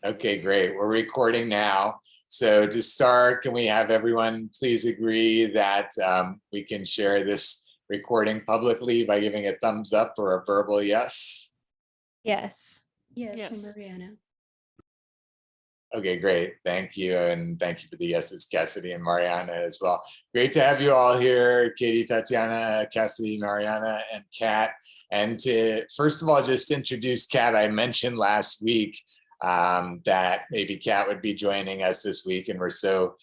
Okay, great. We're recording now. So to start, can we have everyone please agree that we can share this recording publicly by giving a thumbs up or a verbal yes? Yes. Yes. From Mariana. Okay, great. Thank you. And thank you for the yeses, Cassidy and Mariana as well. Great to have you all here, Katie, Tatiana, Cassidy, Mariana, and Kat. And to, first of all, just introduce Kat. I mentioned last week that maybe Kat would be joining us this week, and we're so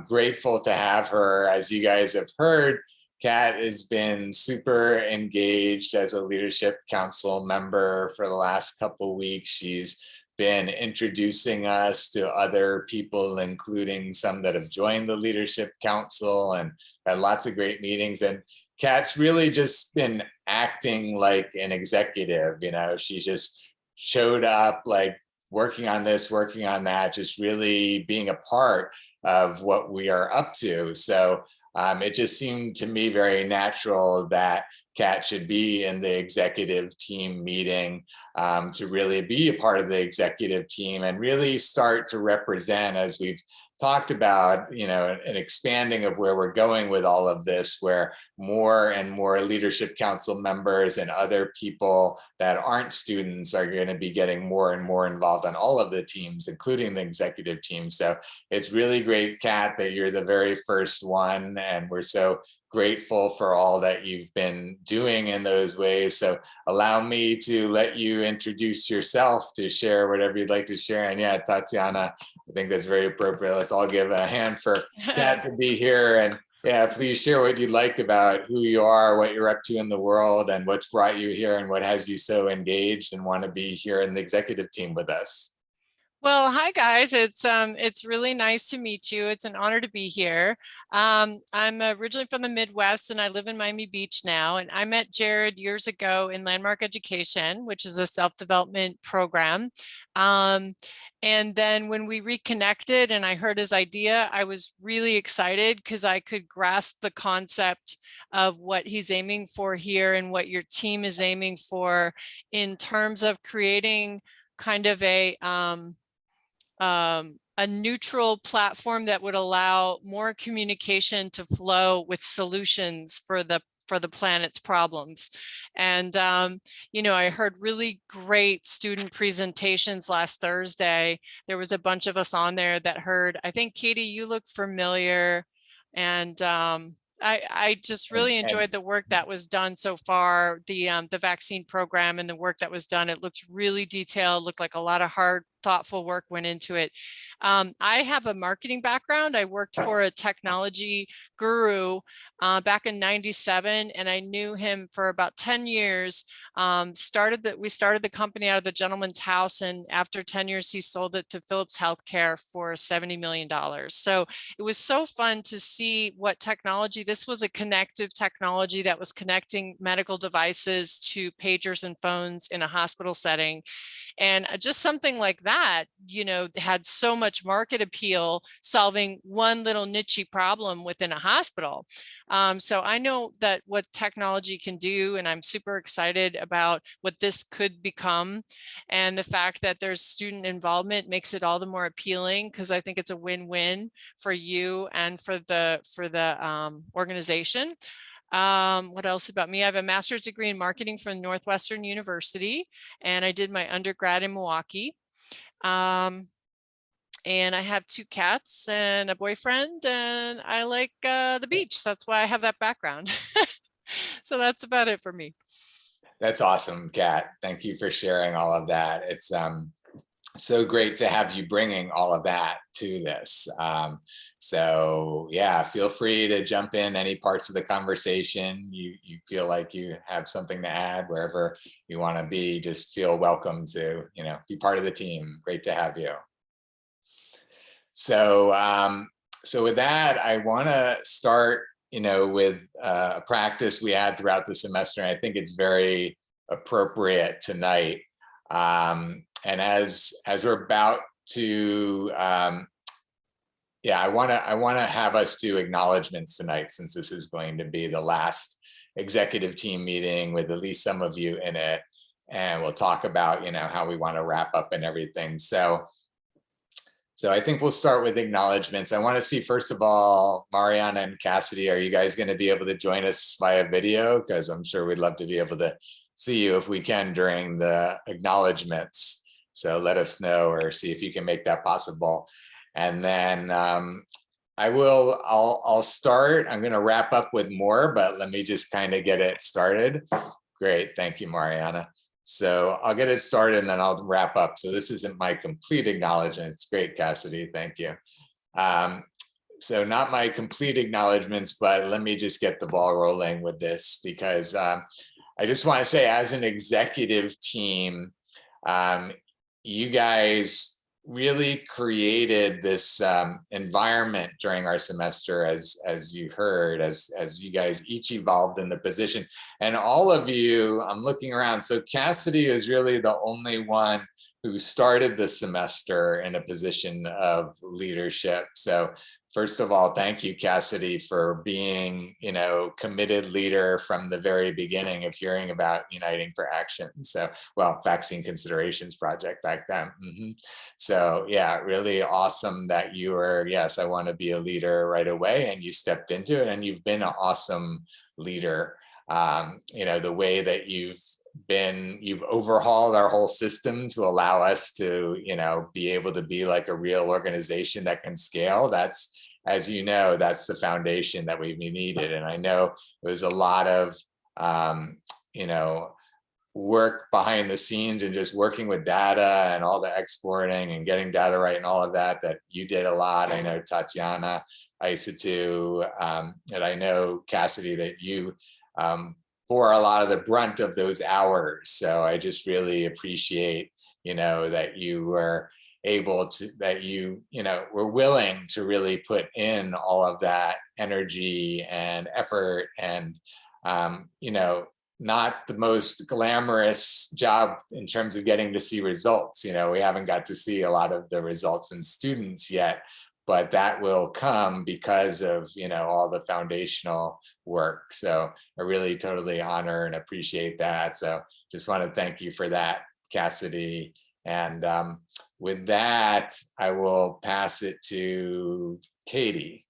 grateful to have her. As you guys have heard, Kat has been super engaged as a leadership council member for the last couple of weeks. She's been introducing us to other people, including some that have joined the leadership council, and had lots of great meetings. And Kat's really just been acting like an executive. You know, she just showed up, like working on this, working on that, just really being a part of what we are up to. So it just seemed to me very natural that Kat should be in the executive team meeting to really be a part of the executive team and really start to represent, as we've talked about, you know, an expanding of where we're going with all of this, where more and more leadership council members and other people that aren't students are going to be getting more and more involved on all of the teams, including the executive team. So it's really great, Kat, that you're the very first one, and we're so grateful for all that you've been doing in those ways. So allow me to let you introduce yourself, to share whatever you'd like to share. And yeah, Tatiana, I think that's very appropriate. Let's all give a hand for Kat to be here. And yeah, please share what you'd like about who you are, what you're up to in the world, and what's brought you here and what has you so engaged and want to be here in the executive team with us. Well, hi guys. It's really nice to meet you. It's an honor to be here. I'm originally from the Midwest and I live in Miami Beach now. And I met Jared years ago in Landmark Education, which is a self-development program. And then when we reconnected and I heard his idea, I was really excited because I could grasp the concept of what he's aiming for here and what your team is aiming for in terms of creating kind of a neutral platform that would allow more communication to flow with solutions for the planet's problems. And, you know, I heard really great student presentations last Thursday. There was a bunch of us on there that heard, I think, Katie, you look familiar. And I just really enjoyed the work that was done so far, the vaccine program and the work that was done. It looked really detailed, looked like a lot of hard, thoughtful work went into it. I have a marketing background. I worked for a technology guru back in '97, and I knew him for about 10 years. We started the company out of the gentleman's house, and after 10 years, he sold it to Philips Healthcare for $70 million. So it was so fun to see what technology, this was a connective technology that was connecting medical devices to pagers and phones in a hospital setting. And just something like that, you know, had so much market appeal, solving one little niche problem within a hospital. So I know that what technology can do, and I'm super excited about what this could become. And the fact that there's student involvement makes it all the more appealing, because I think it's a win-win for you and for the organization. What else about me? I have a master's degree in marketing from Northwestern University, and I did my undergrad in Milwaukee. And I have 2 cats and a boyfriend, and I like the beach. That's why I have that background. So that's about it for me. That's awesome, Kat. Thank you for sharing all of that. It's so great to have you bringing all of that to this. So yeah, feel free to jump in any parts of the conversation. You feel like you have something to add, wherever you want to be, just feel welcome to, you know, be part of the team. Great to have you. So, so with that, I want to start, you know, with a practice we had throughout the semester, and I think it's very appropriate tonight. And as we're about to, yeah, I want to have us do acknowledgements tonight, since this is going to be the last executive team meeting with at least some of you in it, and we'll talk about, you know, how we want to wrap up and everything. So So I think we'll start with acknowledgements. I want to see, first of all, Mariana and Cassidy, are you guys going to be able to join us via video? Because I'm sure we'd love to be able to see you if we can during the acknowledgements. So let us know or see if you can make that possible. And then I'll start. I'm going to wrap up with more, but let me just kind of get it started. Great. Thank you, Mariana. So I'll get it started and then I'll wrap up. So this isn't my complete acknowledgement. It's great, Cassidy. Thank you. So not my complete acknowledgements, but let me just get the ball rolling with this because I just want to say, as an executive team, you guys really created this environment during our semester, as you heard, as you guys each evolved in the position. And all of you, I'm looking around, so Cassidy is really the only one who started the semester in a position of leadership. So first of all, thank you, Cassidy, for being, committed leader from the very beginning of hearing about Uniting for Action. So, well, Vaccine Considerations Project back then. So yeah, really awesome that you were, yes, I want to be a leader right away, and you stepped into it, and you've been an awesome leader. The way that you've overhauled our whole system to allow us to, be able to be like a real organization that can scale. That's, as you know, that's the foundation that we needed. And I know there was a lot of, work behind the scenes and just working with data and all the exporting and getting data right and all of that you did a lot. I know Tatiana, Isa too, and I know Cassidy that you bore a lot of the brunt of those hours. So I just really appreciate, that you were able to, were willing to really put in all of that energy and effort and, not the most glamorous job in terms of getting to see results. We haven't got to see a lot of the results in students yet, but that will come because of, all the foundational work. So I really totally honor and appreciate that. So just want to thank you for that, Cassidy. And with that, I will pass it to Katie.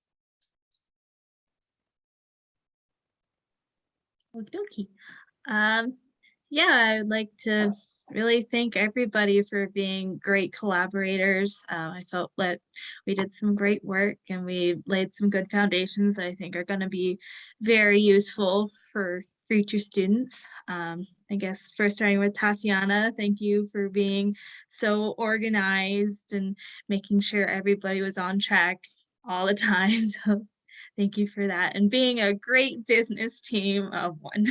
Okie dokie. Yeah, I would like to really thank everybody for being great collaborators. I felt that we did some great work and we laid some good foundations that I think are going to be very useful for future students. I guess first starting with Tatiana, thank you for being so organized and making sure everybody was on track all the time. So thank you for that, and being a great business team of one.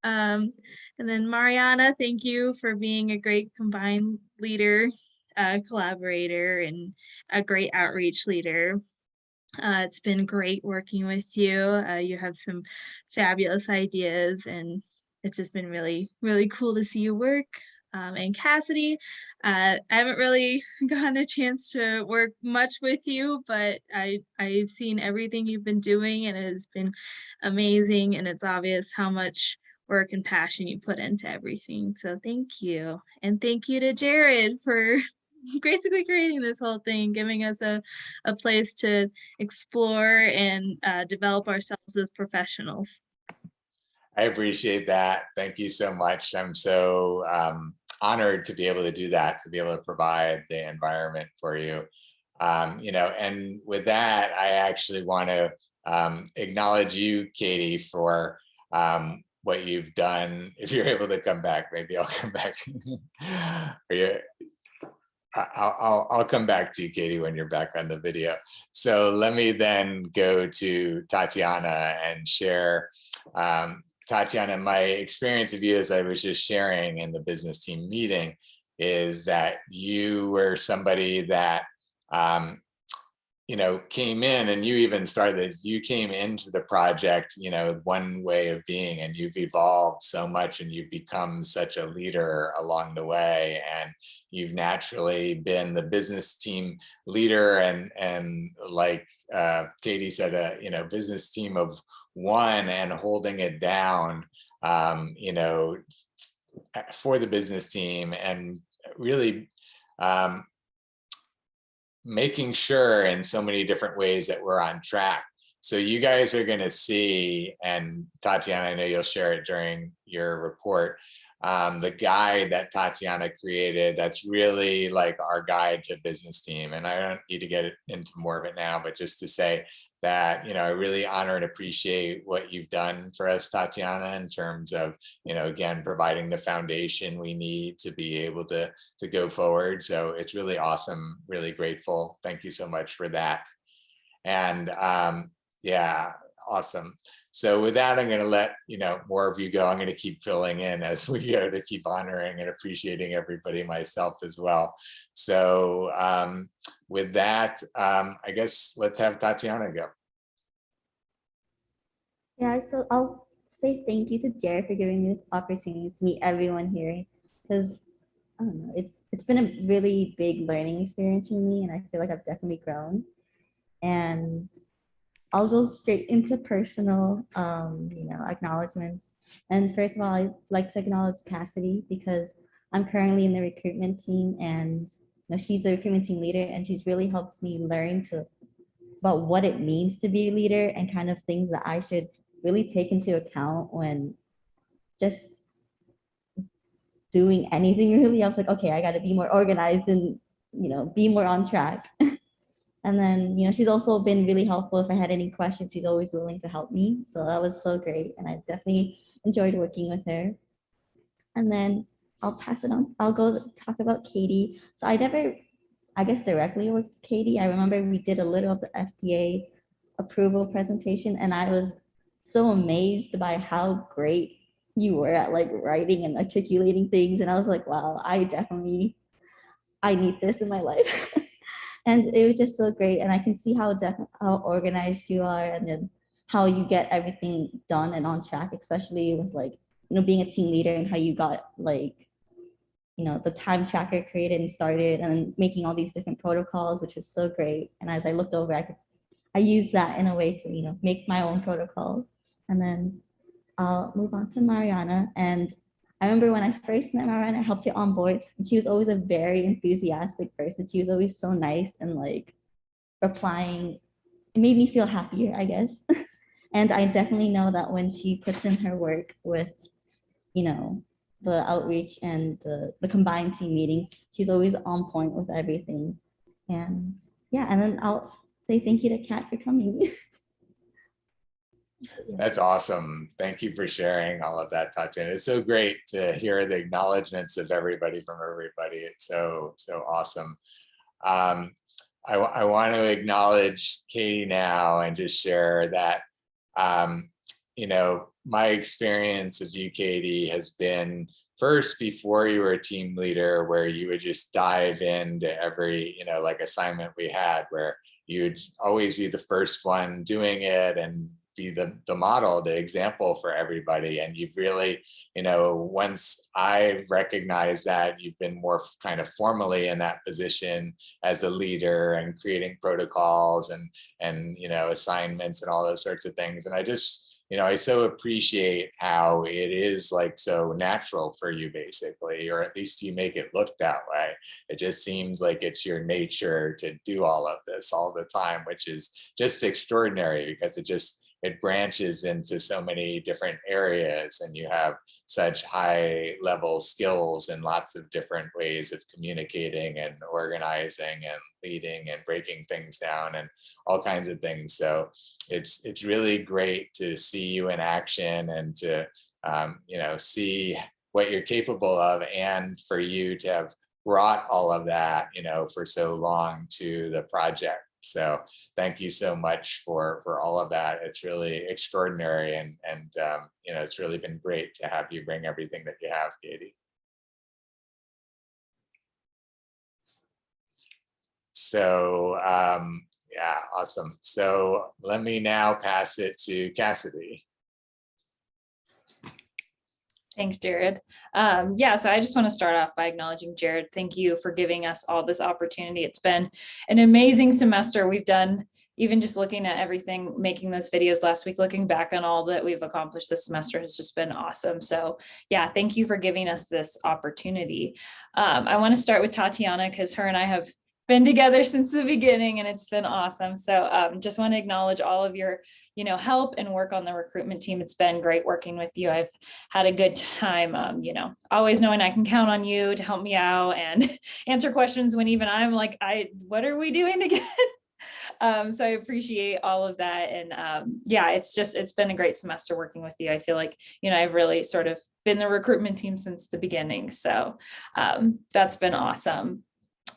And then Mariana, thank you for being a great combined leader, collaborator, and a great outreach leader. It's been great working with you. You have some fabulous ideas, and it's just been really, really cool to see you work. And Cassidy, I haven't really gotten a chance to work much with you, but I've seen everything you've been doing, and it has been amazing, and it's obvious how much work and passion you put into everything. So thank you. And thank you to Jared for basically creating this whole thing, giving us a place to explore and develop ourselves as professionals. I appreciate that. Thank you so much. I'm so honored to be able to do that, to be able to provide the environment for you. And with that, I actually want to acknowledge you, Katie, for what you've done. If you're able to come back, maybe I'll come back. I'll come back to you, Katie, when you're back on the video. So let me then go to Tatiana and share. Tatiana, my experience of you, as I was just sharing in the business team meeting, is that you were somebody that came in, and you even started this, you came into the project, one way of being, and you've evolved so much, and you've become such a leader along the way, and you've naturally been the business team leader, and like Katie said, a business team of one, and holding it down, for the business team, and really making sure in so many different ways that we're on track. So you guys are going to see, and Tatiana, I know you'll share it during your report, the guide that Tatiana created. That's really like our guide to business team. And I don't need to get into more of it now, but just to say that, I really honor and appreciate what you've done for us, Tatiana, in terms of, again, providing the foundation we need to be able to go forward. So it's really awesome, really grateful. Thank you so much for that. And yeah, awesome. So with that, I'm going to let more of you go. I'm going to keep filling in as we go to keep honoring and appreciating everybody, myself as well. So with that, I guess let's have Tatiana go. Yeah, so I'll say thank you to Jared for giving me this opportunity to meet everyone here, because I don't know, it's been a really big learning experience for me, and I feel like I've definitely grown. And I'll go straight into personal, acknowledgements. And first of all, I'd like to acknowledge Cassidy, because I'm currently in the recruitment team, and she's the recruitment team leader, and she's really helped me learn about what it means to be a leader and kind of things that I should really take into account when just doing anything really. I was like, okay, I got to be more organized and, be more on track. And then, she's also been really helpful. If I had any questions, she's always willing to help me. So that was so great. And I definitely enjoyed working with her. And then I'll pass it on. I'll go talk about Katie. So I never, I guess, directly worked with Katie. I remember we did a little of the FDA approval presentation, and I was so amazed by how great you were at like writing and articulating things. And I was like, wow, I need this in my life. And it was just so great. And I can see how organized you are, and then how you get everything done and on track, especially with like, being a team leader, and how you got like, the time tracker created and started, and making all these different protocols, which was so great. And as I looked over, I used that in a way to, make my own protocols. And then I'll move on to Mariana. And I remember when I first met Mariana, I helped her on board, and she was always a very enthusiastic person. She was always so nice and like replying. It made me feel happier, I guess. And I definitely know that when she puts in her work with, the outreach and the combined team meeting, she's always on point with everything. And yeah, and then I'll say thank you to Kat for coming. That's awesome. Thank you for sharing all of that, Tatiana. It's so great to hear the acknowledgments of everybody from everybody. It's so awesome. I want to acknowledge Katie now and just share that, my experience of you, Katie, has been first before you were a team leader, where you would just dive into every, like assignment we had, where you'd always be the first one doing it and be the model, the example for everybody. And you've really, once I recognized that, you've been more kind of formally in that position as a leader and creating protocols and assignments and all those sorts of things. And I just, I so appreciate how it is like so natural for you, basically, or at least you make it look that way. It just seems like it's your nature to do all of this all the time, which is just extraordinary, because it branches into so many different areas, and you have such high level skills in lots of different ways of communicating and organizing and leading and breaking things down and all kinds of things. So it's really great to see you in action and to see what you're capable of, and for you to have brought all of that for so long to the project. So thank you so much for all of that. It's really extraordinary, and it's really been great to have you bring everything that you have, Katie. So yeah, awesome. So let me now pass it to Cassidy. Thanks, Jared. Yeah, so I just want to start off by acknowledging Jared. Thank you for giving us all this opportunity. It's been an amazing semester. We've done, even just looking at everything, making those videos last week, looking back on all that we've accomplished this semester has just been awesome. So yeah, thank you for giving us this opportunity. I want to start with Tatiana, because her and I have been together since the beginning, and it's been awesome. So just want to acknowledge all of your, help and work on the recruitment team. It's been great working with you. I've had a good time, always knowing I can count on you to help me out and answer questions when even I'm like, what are we doing again? So I appreciate all of that. And yeah, it's been a great semester working with you. I feel like, I've really sort of been the recruitment team since the beginning. So that's been awesome.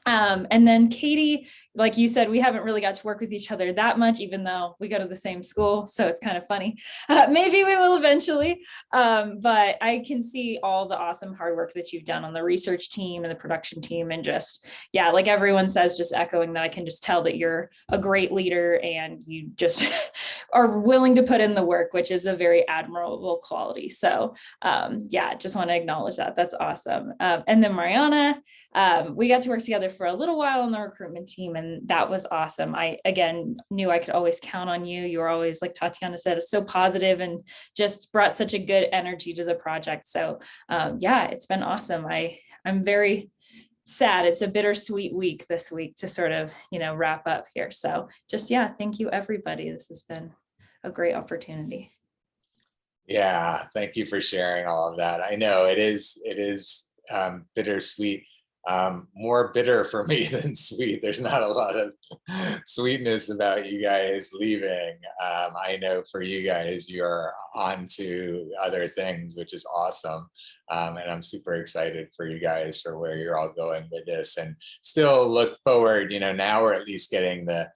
And then Katie, like you said, we haven't really got to work with each other that much, even though we go to the same school. So it's kind of funny. Maybe we will eventually. But I can see all the awesome hard work that you've done on the research team and the production team. And just, yeah, like everyone says, just echoing that, I can just tell that you're a great leader and you just are willing to put in the work, which is a very admirable quality. So yeah, just want to acknowledge that. That's awesome. And then Mariana, we got to work together for a little while on the recruitment team, and that was awesome. I, again, knew I could always count on you. You were always, like Tatiana said, so positive and just brought such a good energy to the project. So yeah, it's been awesome. I'm very sad. It's a bittersweet week this week to sort of, wrap up here. So just, yeah, thank you, everybody. This has been a great opportunity. Yeah, thank you for sharing all of that. I know it is bittersweet. More bitter for me than sweet. There's not a lot of sweetness about you guys leaving. I know for you guys, you're on to other things, which is awesome. And I'm super excited for you guys for where you're all going with this, and still look forward, now we're at least getting the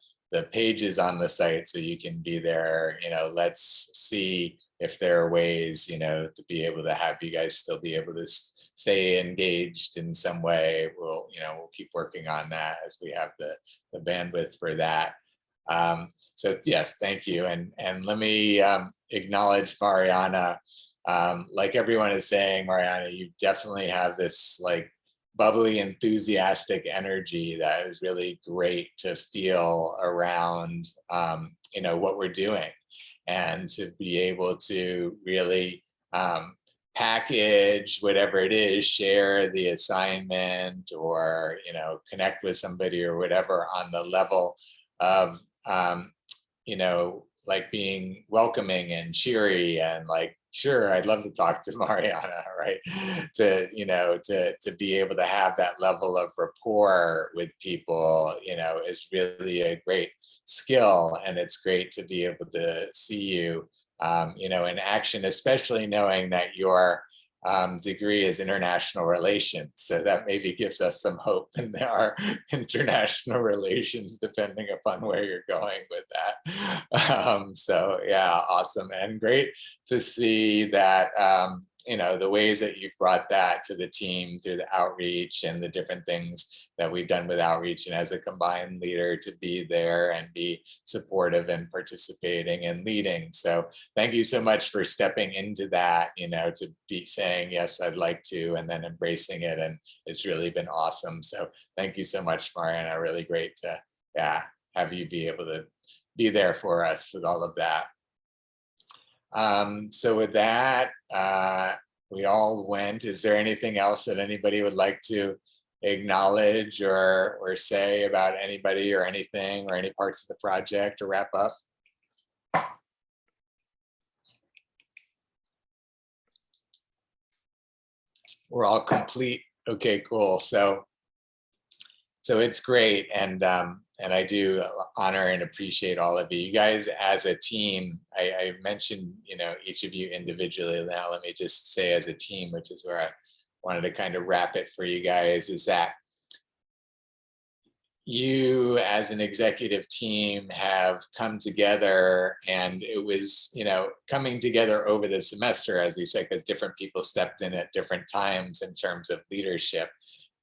pages on the site so you can be there. Let's see if there are ways, to be able to have you guys still be able to stay engaged in some way. We'll keep working on that as we have the bandwidth for that. So yes, thank you. And let me acknowledge Mariana. Like everyone is saying, Mariana, you definitely have this like bubbly, enthusiastic energy that is really great to feel around, what we're doing. And to be able to really package whatever it is, share the assignment, or connect with somebody or whatever on the level of like being welcoming and cheery and like, sure, I'd love to talk to Mariana, right? To be able to have that level of rapport with people, is really a great skill. And it's great to be able to see you, in action, especially knowing that your degree is international relations. So that maybe gives us some hope in our international relations, depending upon where you're going with that. So yeah, awesome. And great to see that, the ways that you've brought that to the team through the outreach and the different things that we've done with outreach, and as a combined leader to be there and be supportive and participating and leading. So thank you so much for stepping into that, to be saying, yes, I'd like to, and then embracing it. And it's really been awesome. So thank you so much, Mariana. Really great to have you be able to be there for us with all of that. So with that, we all went. Is there anything else that anybody would like to acknowledge or say about anybody or anything or any parts of the project to wrap up? We're all complete. Okay, cool. So it's great. And I do honor and appreciate all of you. You guys as a team, I mentioned, each of you individually. Now let me just say as a team, which is where I wanted to kind of wrap it for you guys, is that you as an executive team have come together, and it was, coming together over the semester, as we said, because different people stepped in at different times in terms of leadership.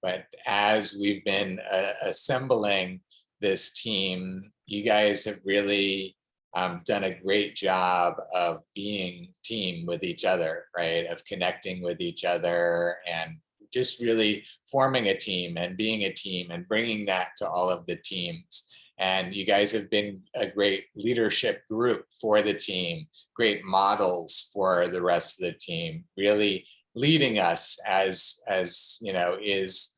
But as we've been assembling this team, you guys have really done a great job of being team with each other, right? Of connecting with each other and just really forming a team and being a team and bringing that to all of the teams. And you guys have been a great leadership group for the team, great models for the rest of the team, really leading us as is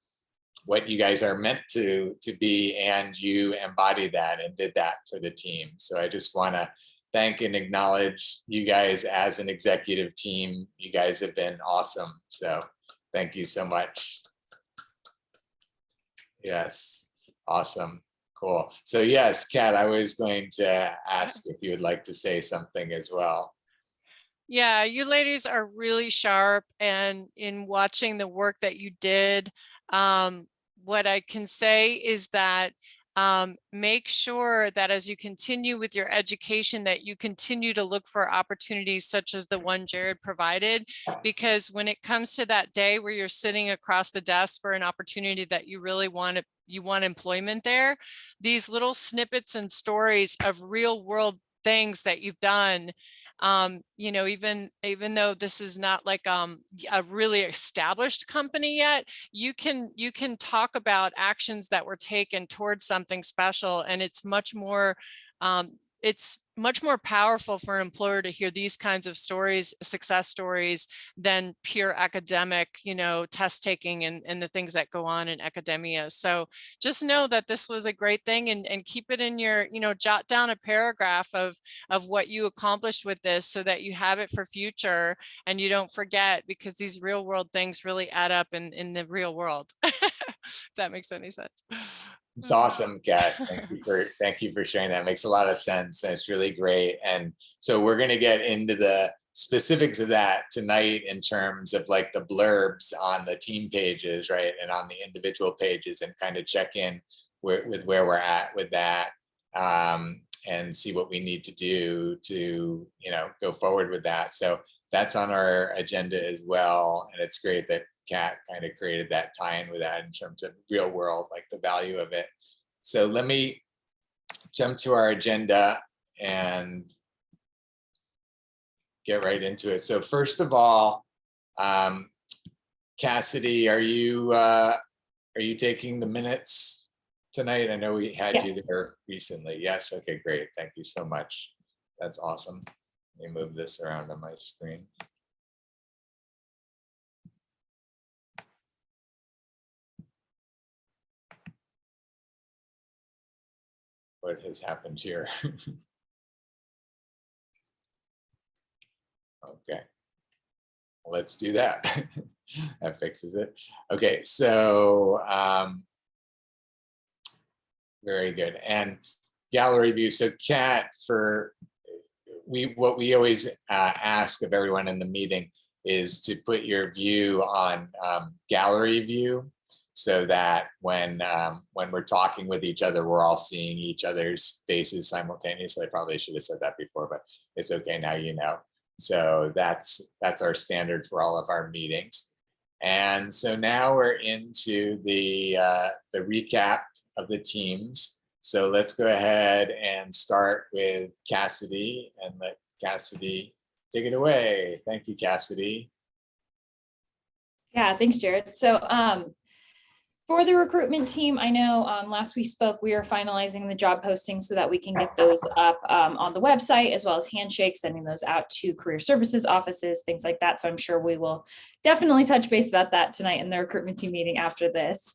what you guys are meant to be, and you embodied that and did that for the team. So I just want to thank and acknowledge you guys as an executive team. You guys have been awesome. So thank you so much. Yes, awesome, cool. So yes, Kat, I was going to ask if you would like to say something as well. Yeah, you ladies are really sharp, and in watching the work that you did, what I can say is that make sure that as you continue with your education, that you continue to look for opportunities such as the one Jared provided, because when it comes to that day where you're sitting across the desk for an opportunity that you really want employment there, these little snippets and stories of real world things that you've done, you know, even though this is not like a really established company yet, you can talk about actions that were taken towards something special, and it's much more powerful for an employer to hear these kinds of stories, success stories, than pure academic, you know, test taking and the things that go on in academia. So just know that this was a great thing, and keep it in your, you know, jot down a paragraph of what you accomplished with this, so that you have it for future and you don't forget, because these real world things really add up in the real world. If that makes any sense. It's awesome, Kat. Thank you for sharing that. It makes a lot of sense, and it's really great. And so we're going to get into the specifics of that tonight in terms of like the blurbs on the team pages, right, and on the individual pages, and kind of check in with where we're at with that, and see what we need to do to, you know, go forward with that. So that's on our agenda as well, and it's great that Kat kind of created that tie-in with that in terms of real world, like the value of it. So let me jump to our agenda and get right into it. So first of all, Cassidy, are you taking the minutes tonight? I know we had you there recently. Yes, okay, great. Thank you so much. That's awesome. Let me move this around on my screen. What has happened here? Okay, let's do that. That fixes it. Okay, so very good. And gallery view. So Kat, what we always ask of everyone in the meeting is to put your view on gallery view, so that when we're talking with each other, we're all seeing each other's faces simultaneously. I probably should have said that before, but it's okay, now you know. So that's our standard for all of our meetings. And so now we're into the recap of the teams. So let's go ahead and start with Cassidy, and let Cassidy take it away. Thank you, Cassidy. Yeah, thanks, Jared. So for the recruitment team, I know last we spoke, we are finalizing the job postings so that we can get those up on the website, as well as handshakes, sending those out to career services offices, things like that. So I'm sure we will definitely touch base about that tonight in the recruitment team meeting after this.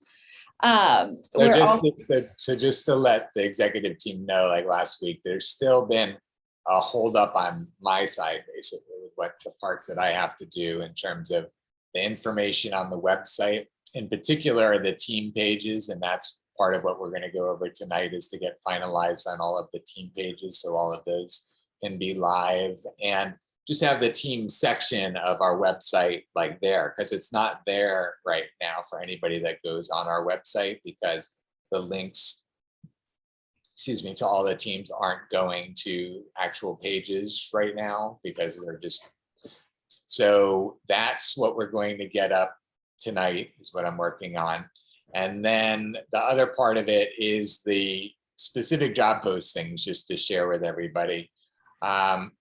So just to let the executive team know, like last week, there's still been a hold up on my side, basically, with what the parts that I have to do in terms of the information on the website. In particular, the team pages, and that's part of what we're going to go over tonight, is to get finalized on all of the team pages, so all of those can be live, and just have the team section of our website like there, because it's not there right now for anybody that goes on our website, because the links, excuse me, to all the teams aren't going to actual pages right now, because they're just, so that's what we're going to get up tonight, is what I'm working on. And then the other part of it is the specific job postings, just to share with everybody. And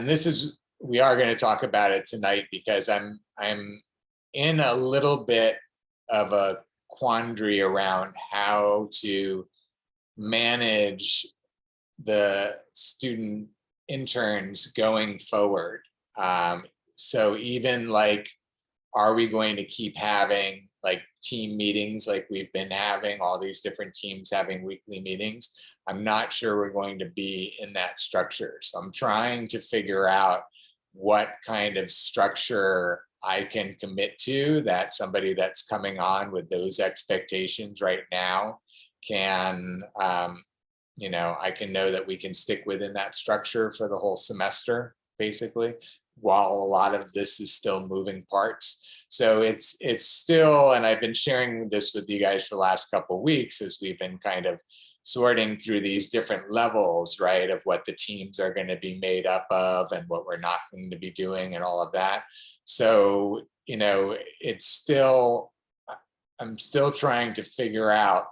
this is, we are going to talk about it tonight, because I'm in a little bit of a quandary around how to manage the student interns going forward. So even like, are we going to keep having like team meetings like we've been having, all these different teams having weekly meetings. I'm not sure we're going to be in that structure. So I'm trying to figure out what kind of structure I can commit to that somebody that's coming on with those expectations right now can, you know, I can know that we can stick within that structure for the whole semester, basically, while a lot of this is still moving parts. So it's still, and I've been sharing this with you guys for the last couple of weeks as we've been kind of sorting through these different levels, right, of what the teams are going to be made up of and what we're not going to be doing and all of that. So, you know, it's still, I'm still trying to figure out,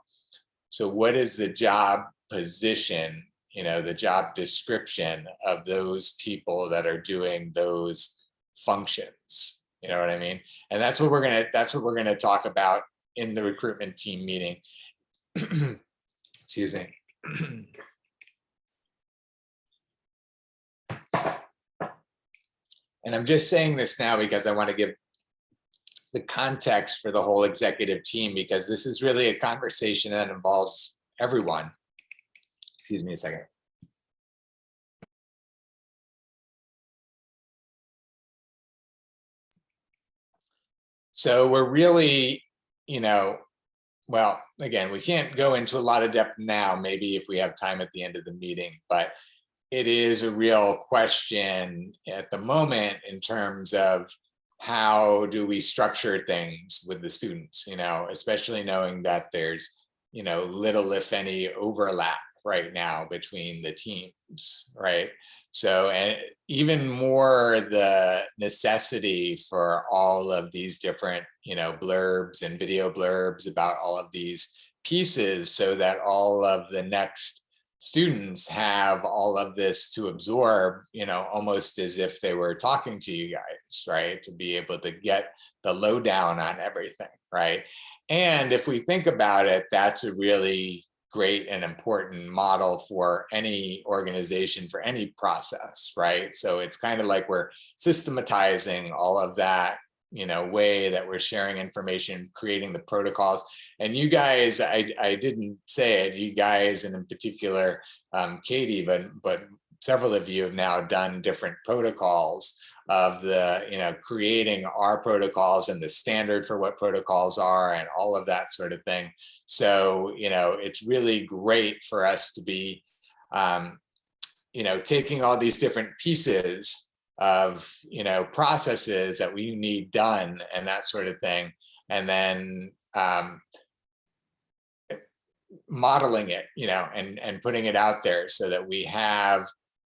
so what is the job position, you know, the job description of those people that are doing those functions, you know what I mean? And that's what we're gonna talk about in the recruitment team meeting. Excuse me. And I'm just saying this now because I want to give the context for the whole executive team, because this is really a conversation that involves everyone. Excuse me a second. So we're really, you know, well, again, we can't go into a lot of depth now, maybe if we have time at the end of the meeting, but it is a real question at the moment in terms of how do we structure things with the students, you know, especially knowing that there's, you know, little, if any, overlap right now between the teams, right? So, and even more the necessity for all of these different, you know, blurbs and video blurbs about all of these pieces so that all of the next students have all of this to absorb, you know, almost as if they were talking to you guys, right? To be able to get the lowdown on everything, right? And if we think about it, that's a really great and important model for any organization, for any process, right? So it's kind of like we're systematizing all of that, you know, way that we're sharing information, creating the protocols. And you guys, I didn't say it, you guys, and in particular, Katie, but several of you have now done different protocols of the, you know, creating our protocols and the standard for what protocols are and all of that sort of thing. So, you know, it's really great for us to be, you know, taking all these different pieces of, you know, processes that we need done and that sort of thing, and then modeling it, you know, and putting it out there so that we have,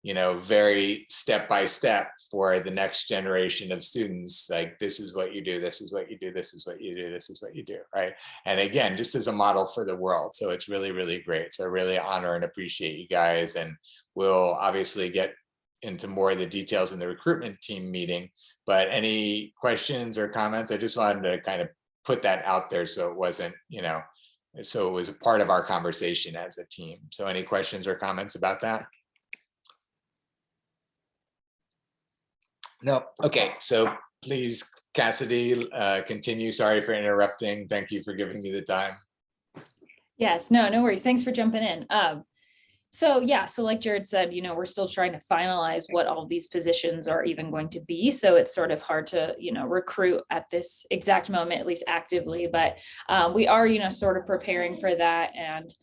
you know, very step by step for the next generation of students, like this is what you do, this is what you do, this is what you do, this is what you do, right? And again, just as a model for the world. So it's really, really great. So I really honor and appreciate you guys, and we'll obviously get into more of the details in the recruitment team meeting, but any questions or comments? I just wanted to kind of put that out there so it wasn't, you know, so it was a part of our conversation as a team. So any questions or comments about that? No. Okay, so please, Cassidy, continue. Sorry for interrupting. Thank you for giving me the time. Yes, no worries. Thanks for jumping in. So yeah, so like Jared said, you know, we're still trying to finalize what all of these positions are even going to be. So it's sort of hard to, you know, recruit at this exact moment, at least actively, but we are, you know, sort of preparing for that. And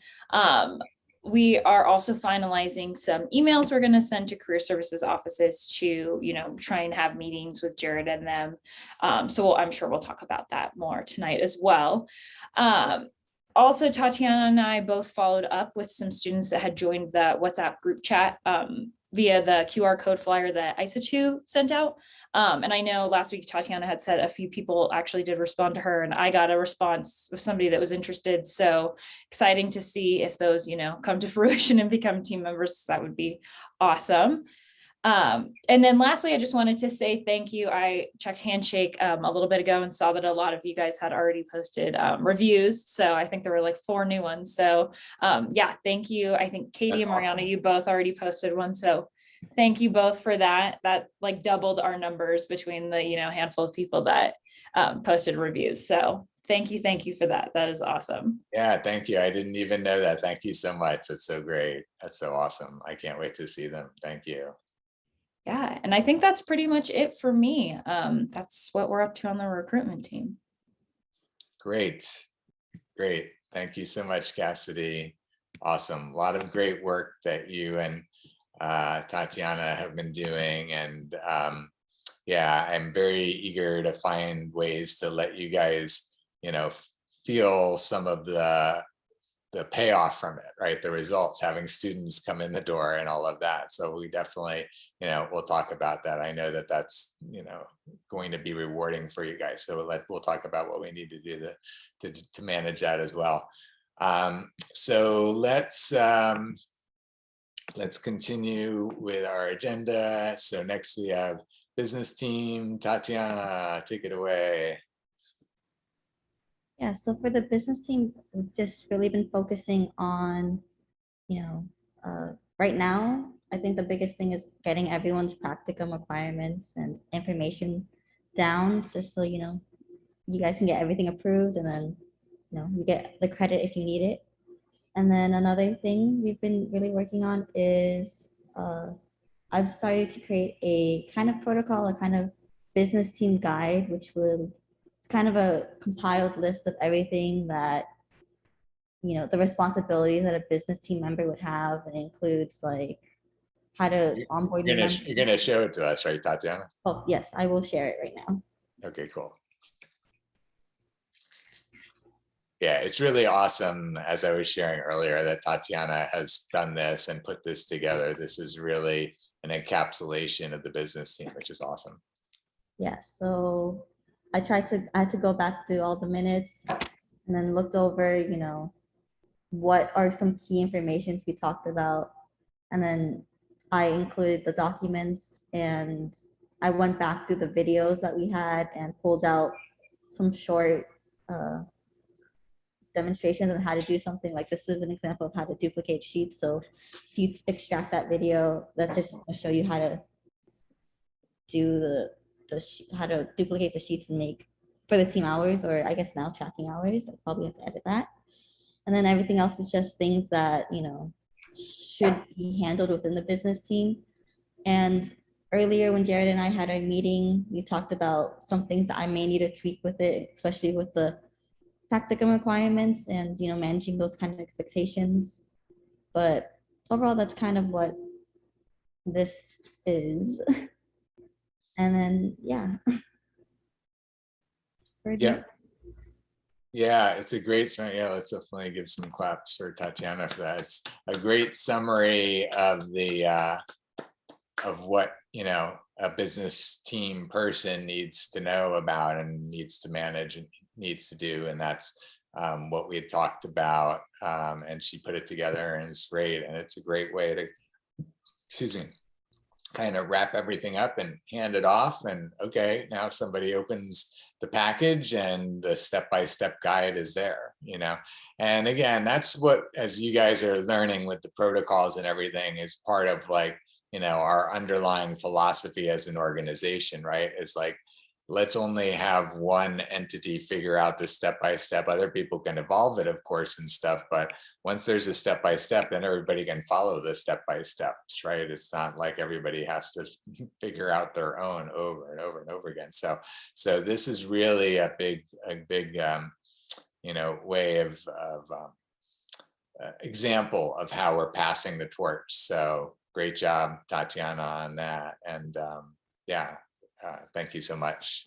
we are also finalizing some emails we're going to send to career services offices to, you know, try and have meetings with Jared and them. So I'm sure we'll talk about that more tonight as well. Also, Tatiana and I both followed up with some students that had joined the WhatsApp group chat via the QR code flyer that ISA2 sent out. And I know last week Tatiana had said a few people actually did respond to her, and I got a response of somebody that was interested. So exciting to see if those, you know, come to fruition and become team members. That would be awesome. And then lastly, I just wanted to say thank you. I checked Handshake a little bit ago and saw that a lot of you guys had already posted reviews. So I think there were like 4 new ones. So yeah, thank you. I think Katie and Mariana, you both already posted one. So thank you both for that. That like doubled our numbers between the, you know, handful of people that posted reviews. So thank you for that. That is awesome. Yeah, thank you. I didn't even know that. Thank you so much. That's so great. That's so awesome. I can't wait to see them. Thank you. Yeah, and I think that's pretty much it for me. That's what we're up to on the recruitment team. Great. Great. Thank you so much, Cassidy. Awesome. A lot of great work that you and Tatiana have been doing. And yeah, I'm very eager to find ways to let you guys, you know, feel some of the payoff from it, right? The results, having students come in the door and all of that. So we definitely, you know, we'll talk about that. I know that that's, you know, going to be rewarding for you guys. So we'll talk about what we need to do to manage that as well. So let's continue with our agenda. So next we have business team. Tatiana, take it away. Yeah, so for the business team, we've just really been focusing on, you know, right now, I think the biggest thing is getting everyone's practicum requirements and information down, just so, you know, you guys can get everything approved, and then, you know, you get the credit if you need it. And then another thing we've been really working on is I've started to create a kind of protocol, a kind of business team guide, which will, it's kind of a compiled list of everything that, you know, the responsibilities that a business team member would have. And it includes like how to onboard new members. You're gonna show it to us, right, Tatiana? Oh, yes, I will share it right now. Okay, cool. Yeah, it's really awesome, as I was sharing earlier, that Tatiana has done this and put this together. This is really an encapsulation of the business team, which is awesome. Yeah, so I had to go back to all the minutes and then looked over, you know, what are some key informations we talked about. And then I included the documents, and I went back through the videos that we had and pulled out some short demonstrations on how to do something. Like this is an example of how to duplicate sheets. So if you extract that video, that just will show you how to do how to duplicate the sheets and make for the team hours, or I guess now tracking hours. I probably have to edit that. And then everything else is just things that, you know, should be handled within the business team. And earlier when Jared and I had our meeting, we talked about some things that I may need to tweak with it, especially with the practicum requirements and, you know, managing those kind of expectations. But overall, that's kind of what this is. And then, yeah. Yeah, it's a great summary. Yeah, let's definitely give some claps for Tatiana for that. It's a great summary of the of what, you know, a business team person needs to know about and needs to manage and needs to do, and that's what we had talked about. And she put it together, and it's great, and it's a great way to, excuse me, kind of wrap everything up and hand it off. And okay, now somebody opens the package and the step-by-step guide is there, you know. And again, that's what, as you guys are learning with the protocols and everything, is part of, like, you know, our underlying philosophy as an organization, right? It's like, let's only have one entity figure out the step-by-step. Other people can evolve it, of course, and stuff, but once there's a step-by-step, then everybody can follow the step-by-steps, right? It's not like everybody has to figure out their own over and over and over again. So this is really a big you know, way of example of how we're passing the torch. So great job, Tatiana, on that. And yeah, thank you so much.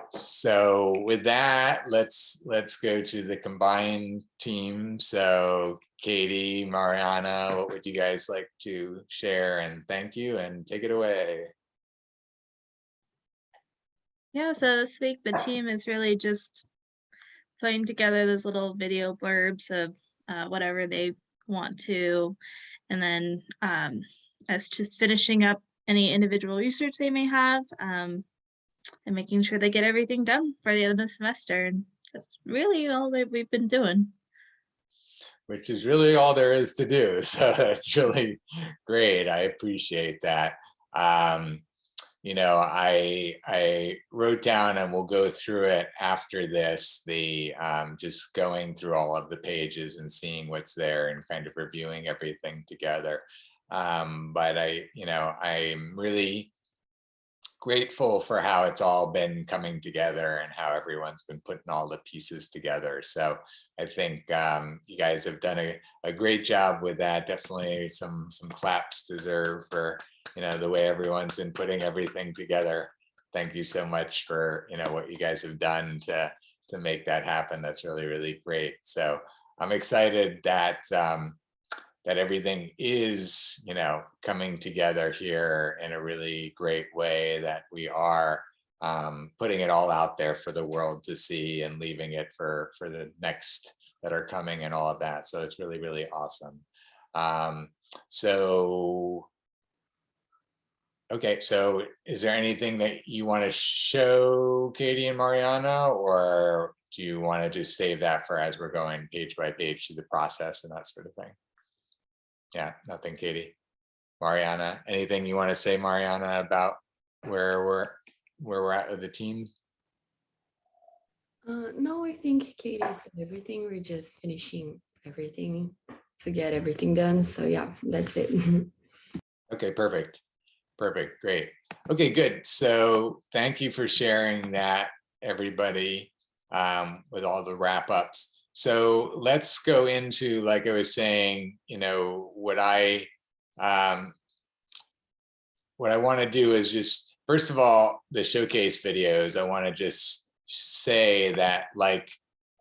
So with that, let's go to the combined team. So Katie, Mariana, what would you guys like to share? And thank you, and take it away. Yeah, so this week the team is really just putting together those little video blurbs of whatever they want to, and then us just finishing up any individual research they may have, and making sure they get everything done for the end of the semester. And that's really all that we've been doing. Which is really all there is to do. So that's really great. I appreciate that. I wrote down, and we'll go through it after this, the just going through all of the pages and seeing what's there and kind of reviewing everything together. But I'm really grateful for how it's all been coming together and how everyone's been putting all the pieces together. So I think you guys have done a great job with that. Definitely some claps deserved for the way everyone's been putting everything together. Thank you so much for what you guys have done to make that happen. That's really, really great. So I'm excited that that everything is coming together here in a really great way, that we are putting it all out there for the world to see and leaving it for the next that are coming and all of that. So it's really, really awesome. Okay, so is there anything that you want to show Katie and Mariana, or do you want to just save that for as we're going page by page through the process and that sort of thing? Yeah, nothing, Katie. Mariana, anything you want to say, Mariana, about where we're at with the team? No, I think Katie said everything. We're just finishing everything to get everything done. So yeah, that's it. Okay, perfect. Perfect, great. Okay, good. So thank you for sharing that, everybody, with all the wrap ups. So let's go into, like I was saying, what I want to do is just, first of all, the showcase videos. I want to just say that, like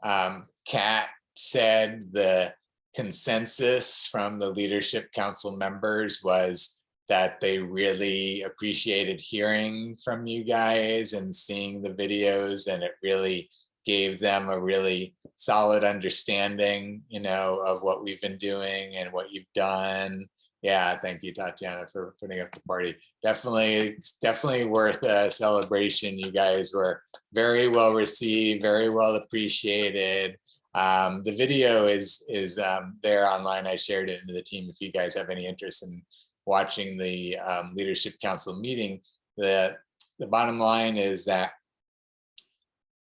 Kat said, the consensus from the Leadership Council members was that they really appreciated hearing from you guys and seeing the videos, and it really gave them a really solid understanding, of what we've been doing and what you've done. Yeah, thank you, Tatiana, for putting up the party. Definitely worth a celebration. You guys were very well received, very well appreciated. The video is there online. I shared it into the team. If you guys have any interest in watching the Leadership Council meeting, the bottom line is that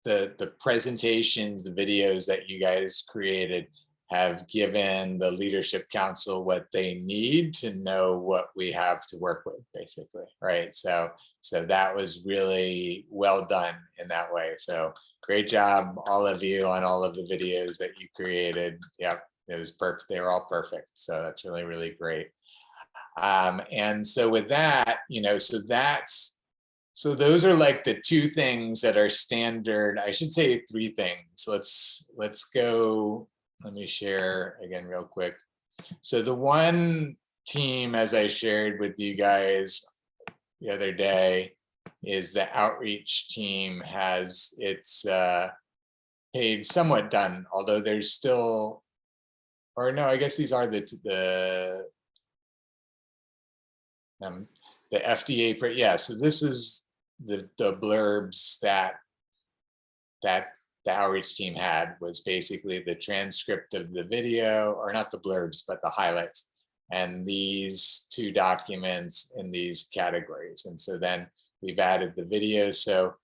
the presentations, the videos that you guys created have given the Leadership Council what they need to know what we have to work with, basically, right? So that was really well done in that way. So great job, all of you, on all of the videos that you created. Yep, it was perfect. They were all perfect. So that's really, really great. And so with that, so those are like the two things that are standard. I should say three things. Let's go. Let me share again real quick. So the one team, as I shared with you guys the other day, is the outreach team has its page somewhat done, although there's still, or no, I guess these are the FDA, yeah, so this is the blurbs that the outreach team had, was basically the transcript of the video, or not the blurbs, but the highlights, and these two documents in these categories. And so then we've added the video. So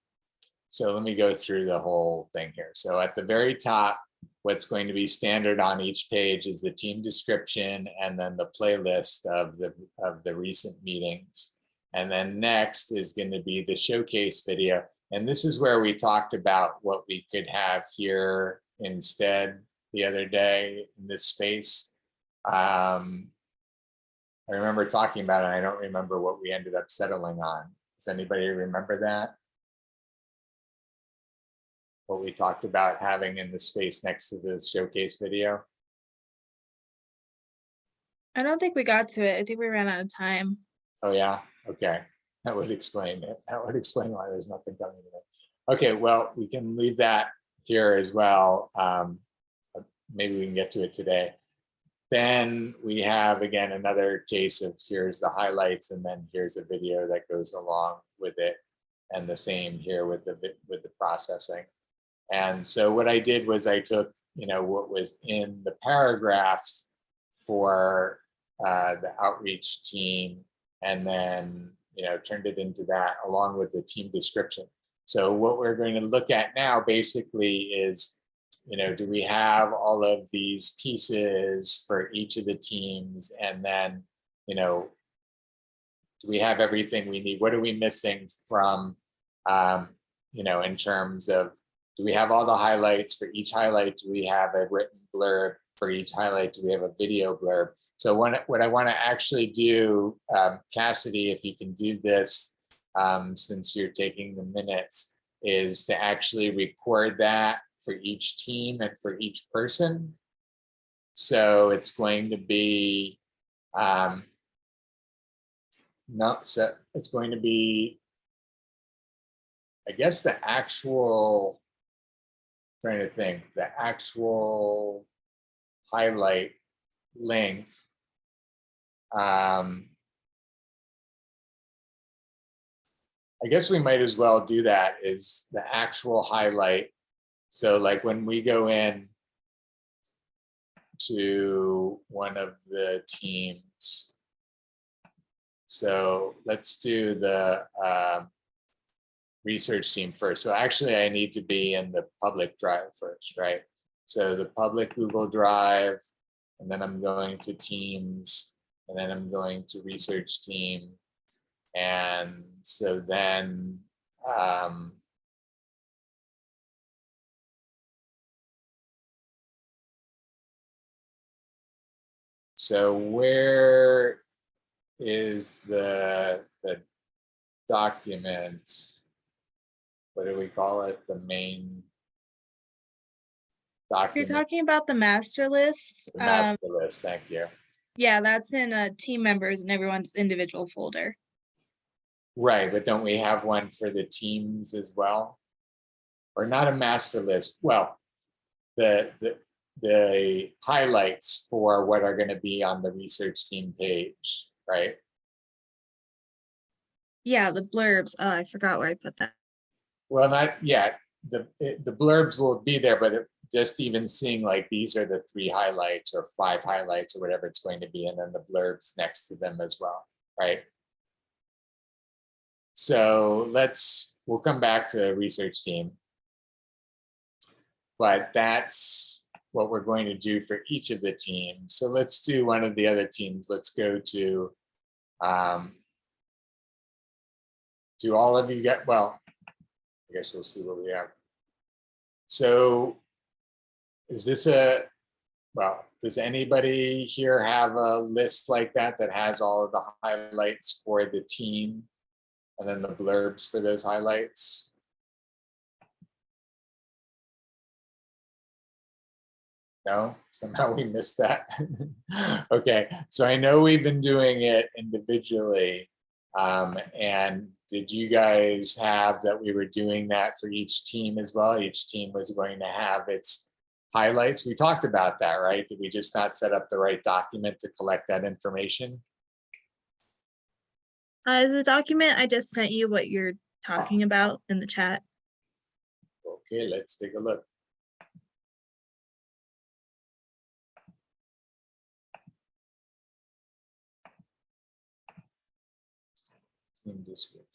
let me go through the whole thing here. So at the very top, what's going to be standard on each page is the team description, and then the playlist of the recent meetings. And then next is going to be the showcase video. And this is where we talked about what we could have here instead the other day in this space. I remember talking about it. I don't remember what we ended up settling on. Does anybody remember that? What we talked about having in the space next to the showcase video? I don't think we got to it. I think we ran out of time. Oh yeah, okay. That would explain it. That would explain why there's nothing coming to it. Okay, well, we can leave that here as well. Maybe we can get to it today. Then we have, again, another case of here's the highlights, and then here's a video that goes along with it, and the same here with the processing. And so what I did was I took, what was in the paragraphs for the outreach team, and then turned it into that along with the team description. So what we're going to look at now basically is, do we have all of these pieces for each of the teams? And then, do we have everything we need? What are we missing from, in terms of, do we have all the highlights for each highlight? Do we have a written blurb for each highlight? Do we have a video blurb? So what I want to actually do, Cassidy, if you can do this, since you're taking the minutes, is to actually record that for each team and for each person. So it's going to be, it's going to be, I guess the actual, trying to think, the actual highlight link. I guess we might as well do that, is the actual highlight. So like when we go in to one of the teams, so let's do the research team first. So actually I need to be in the public drive first, right? So the public Google Drive, and then I'm going to Teams, and then I'm going to research team. And so then, so where is the documents? What do we call it? The main You're document. talking about the master list. The master list, thank you. Yeah, that's in team members and everyone's individual folder. Right, but don't we have one for the teams as well? Or not a master list? Well, the highlights for what are going to be on the research team page, right? Yeah, the blurbs. Oh, I forgot where I put that. Well, not yet. The blurbs will be there, but just even seeing like these are the 3 highlights or 5 highlights or whatever it's going to be, and then the blurbs next to them as well, right? So we'll come back to research team, but that's what we're going to do for each of the teams. So let's do one of the other teams. Let's go to, do all of you get, well, I guess we'll see what we have. So is this does anybody here have a list like that has all of the highlights for the team and then the blurbs for those highlights? No, somehow we missed that. Okay, so I know we've been doing it individually. And did you guys have that we were doing that for each team as well? Each team was going to have its highlights. We talked about that, right? Did we just not set up the right document to collect that information? The document I just sent you what you're talking about in the chat. Okay, let's take a look. Team description.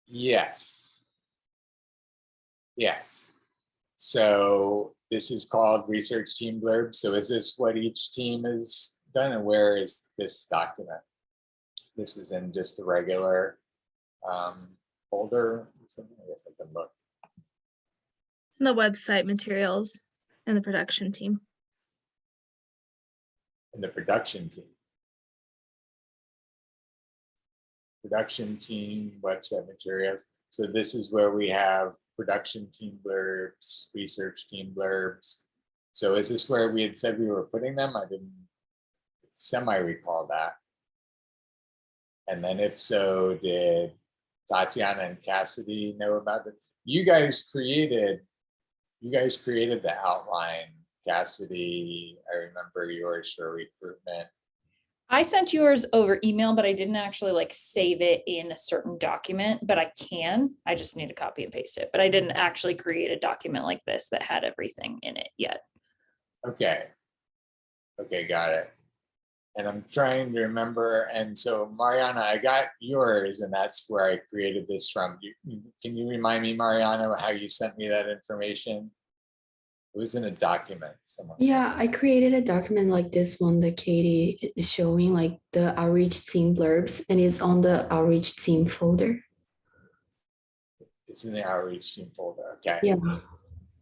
Yes. Yes. So this is called research team blurb. So is this what each team has done, and where is this document? This is in just the regular folder. I guess I can look. It's in the website materials and the production team. In the production team. Production team, website materials. So this is where we have production team blurbs, research team blurbs. So is this where we had said we were putting them? I didn't semi-recall that. And then if so, did Tatiana and Cassidy know about it? You guys created the outline. Cassidy, I remember yours for recruitment. I sent yours over email, but I didn't actually like save it in a certain document, but I just need to copy and paste it. But I didn't actually create a document like this that had everything in it yet. Okay. Okay, got it. and I'm trying to remember. And so Mariana, I got yours, and that's where I created this from. Can you remind me, Mariana, how you sent me that information? It was in a document somewhere. Yeah, I created a document like this one that Katie is showing, like the outreach team blurbs, and it's on the outreach team folder. It's in the outreach team folder. Okay. Yeah.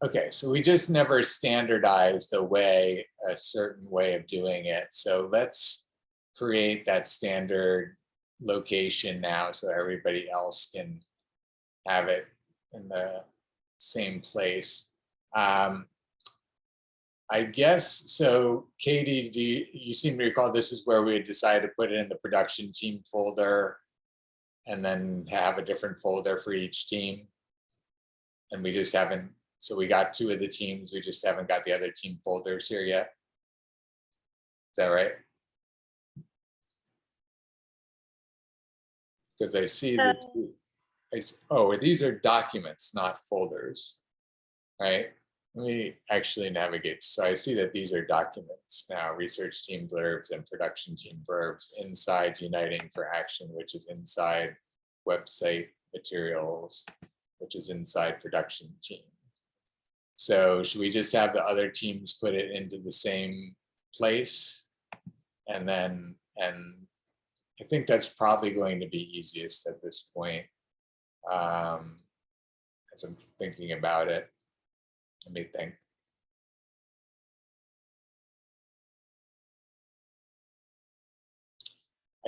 Okay, so we just never standardized a certain way of doing it. So let's create that standard location now so everybody else can have it in the same place. I guess, so Katie, you seem to recall this is where we had decided to put it in the production team folder and then have a different folder for each team. And we just haven't, so we got 2 of the teams, we just haven't got the other team folders here yet. Is that right? Because I see that, oh, these are documents, not folders, right? Let me actually navigate. So I see that these are documents now, research team blurbs and production team blurbs inside Uniting for Action, which is inside website materials, which is inside production team. So should we just have the other teams put it into the same place? And I think that's probably going to be easiest at this point. As I'm thinking about it. Let me think.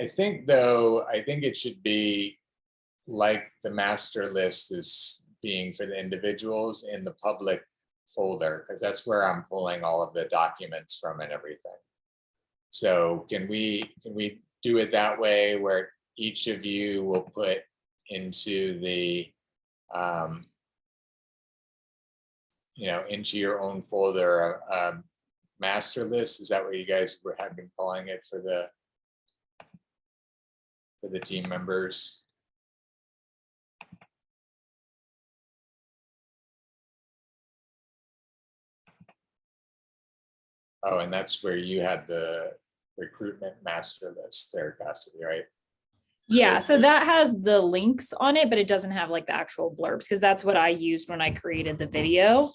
I think it should be like the master list is being for the individuals in the public folder, because that's where I'm pulling all of the documents from and everything. So can we do it that way where each of you will put into the into your own folder, master list? Is that what you guys have been calling it for the team members? Oh, and that's where you had the recruitment master list there, Cassidy, right? Yeah, so that has the links on it, but it doesn't have like the actual blurbs, because that's what I used when I created the video.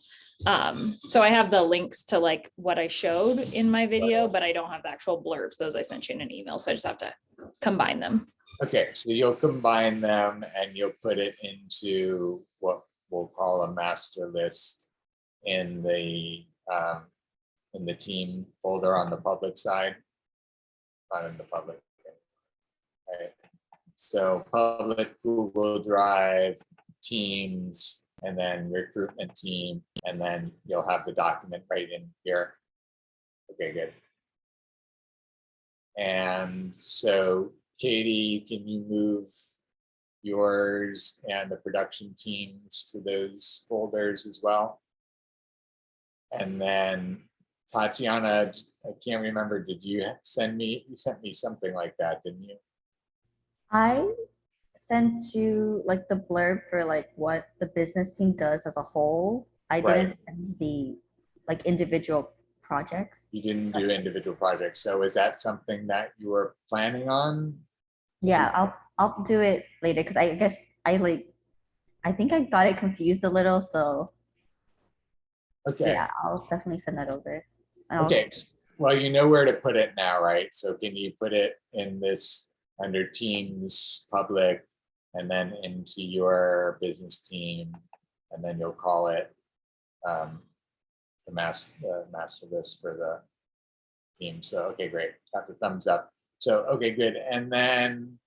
So I have the links to like what I showed in my video, but I don't have the actual blurbs. Those I sent you in an email, so I just have to combine them. Okay, so you'll combine them and you'll put it into what we'll call a master list in the team folder on the public side, not in the public. Right. So public Google Drive, teams, and then recruitment team, and then you'll have the document right in here. Okay, good. And so Katie, can you move yours and the production teams to those folders as well? And then Tatiana, I can't remember, did you sent me something like that, didn't you? I sent you like the blurb for like what the business team does as a whole. I didn't send the like individual projects. You didn't do individual projects. So is that something that you were planning on? Yeah, I'll do it later, because I guess I think I got it confused a little. So okay. Yeah, I'll definitely send that over. Okay. Well, you know where to put it now, right? So can you put it in this under teams, public, and then into your business team, and then you'll call it the master list for the team. So, okay, great. Got the thumbs up. So, okay, good. And then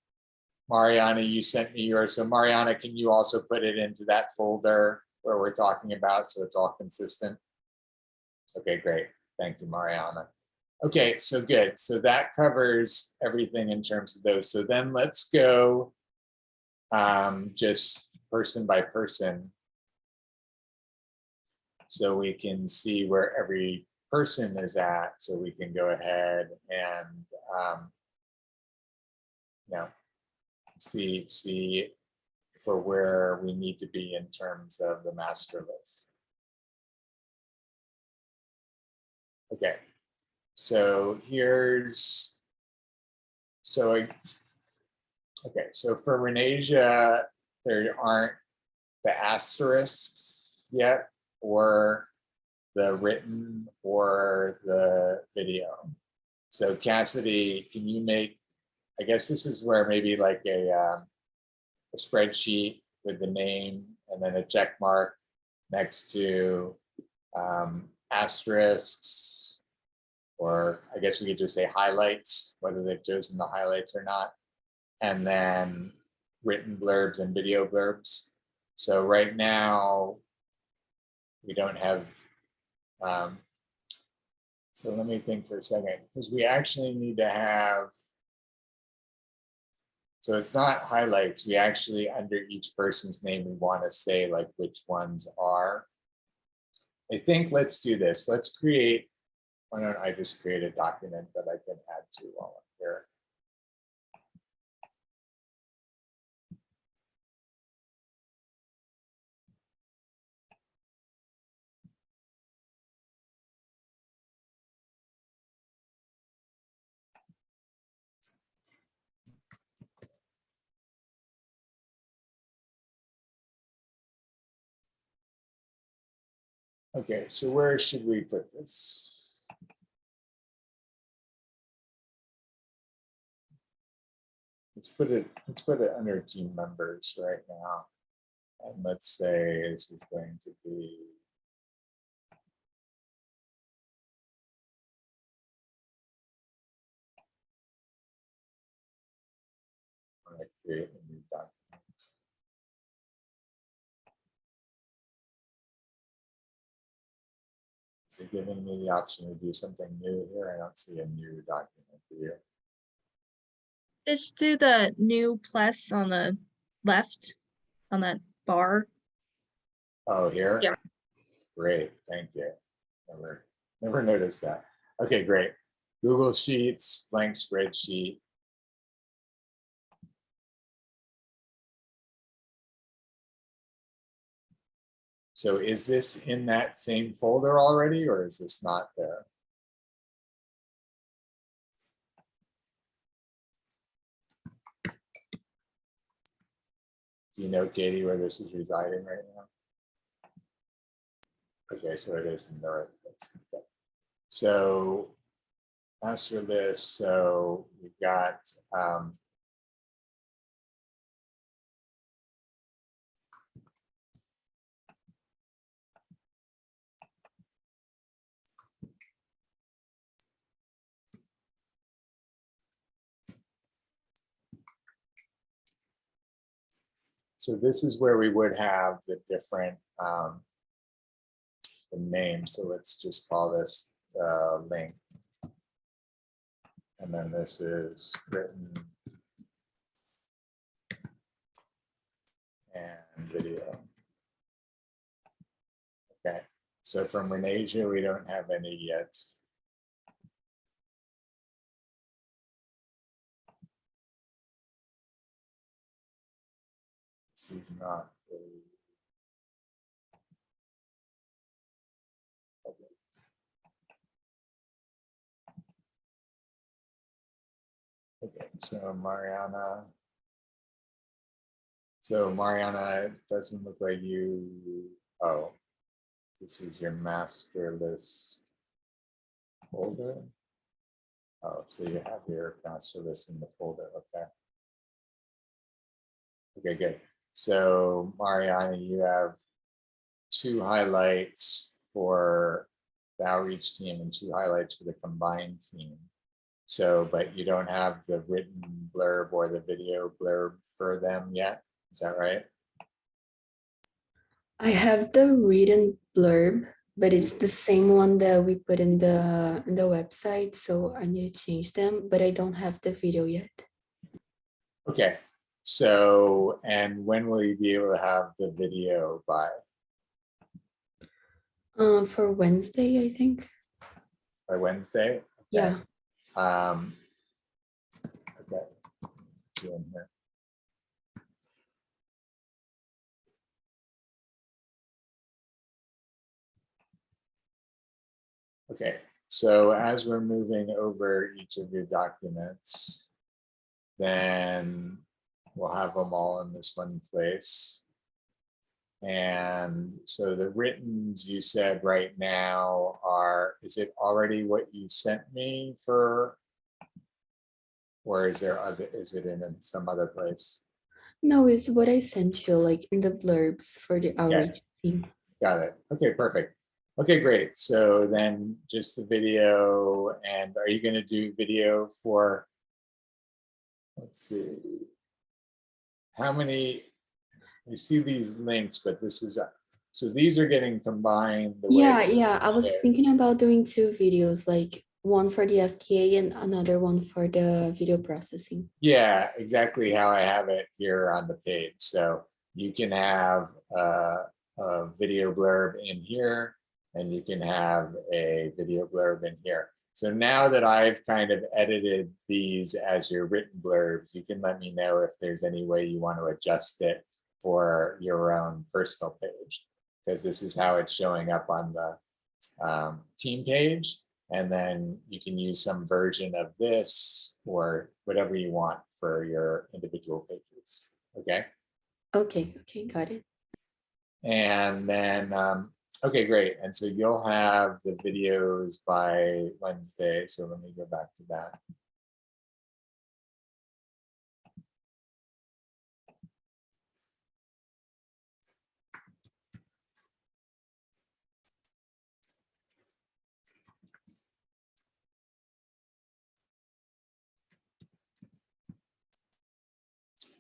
Mariana, you sent me yours. So Mariana, can you also put it into that folder where we're talking about so it's all consistent? Okay, great. Thank you, Mariana. Okay, so good. So that covers everything in terms of those. So then let's go just person by person so we can see where every person is at. So we can go ahead and see for where we need to be in terms of the master list. Okay. So here's So, okay, so for Renasia, there aren't the asterisks yet, or the written, or the video. So Cassidy, can you make, I guess this is where maybe like a spreadsheet with the name and then a check mark next to asterisks, or I guess we could just say highlights, whether they've chosen the highlights or not, and then written blurbs and video blurbs. So right now we don't have, so let me think for a second, because we actually need to have, so it's not highlights, we actually, under each person's name, we want to say like which ones are. I think let's do this. Let's create, why don't I just create a document that I can add to while I'm here. Okay, so where should we put this? Let's put it under team members right now. And let's say this is going to be when I create a new document. Is it giving me the option to do something new here? I don't see a new document here. Just do the new plus on the left, on that bar. Oh, here? Yeah. Great, thank you. Never noticed that. Okay, great. Google Sheets, blank spreadsheet. So is this in that same folder already, or is this not there? Do you know, Katie, where this is residing right now? Okay, so it is in the right place. Okay. So master list, so we've got so this is where we would have the different the name. So let's just call this link. And then this is written and video. Okay, so from Renasia, we don't have any yet. This is not really. Okay. Okay, so Mariana. So Mariana, it doesn't look like you, oh, this is your master list folder. Oh, so you have your master list in the folder, okay. Okay, good. So Mariana, you have 2 highlights for the outreach team and 2 highlights for the combined team. So, but you don't have the written blurb or the video blurb for them yet. Is that right? I have the written blurb, but it's the same one that we put in the website, so I need to change them, but I don't have the video yet. Okay. So, and when will you be able to have the video by? For Wednesday, I think. By Wednesday? Okay. Yeah. Okay. In here. Okay, so as we're moving over each of your documents, then we'll have them all in this one place. And so the writtens you said right now are, is it already what you sent me for, or is there other, is it in some other place? No, it's what I sent you, like in the blurbs for the outreach team. Got it. Okay, perfect. Okay, great. So then just the video, and are you going to do video for, let's see, how many, you see these links, but this is, so these are getting combined. The way Yeah, I was thinking about doing 2 videos, like one for the FTA and another one for the video processing. Yeah, exactly how I have it here on the page. So you can have a video blurb in here, and you can have a video blurb in here. So now that I've kind of edited these as your written blurbs, you can let me know if there's any way you want to adjust it for your own personal page, because this is how it's showing up on the team page. And then you can use some version of this or whatever you want for your individual pages. Okay. Okay, got it. And then, okay, great. And so you'll have the videos by Wednesday. So let me go back to that.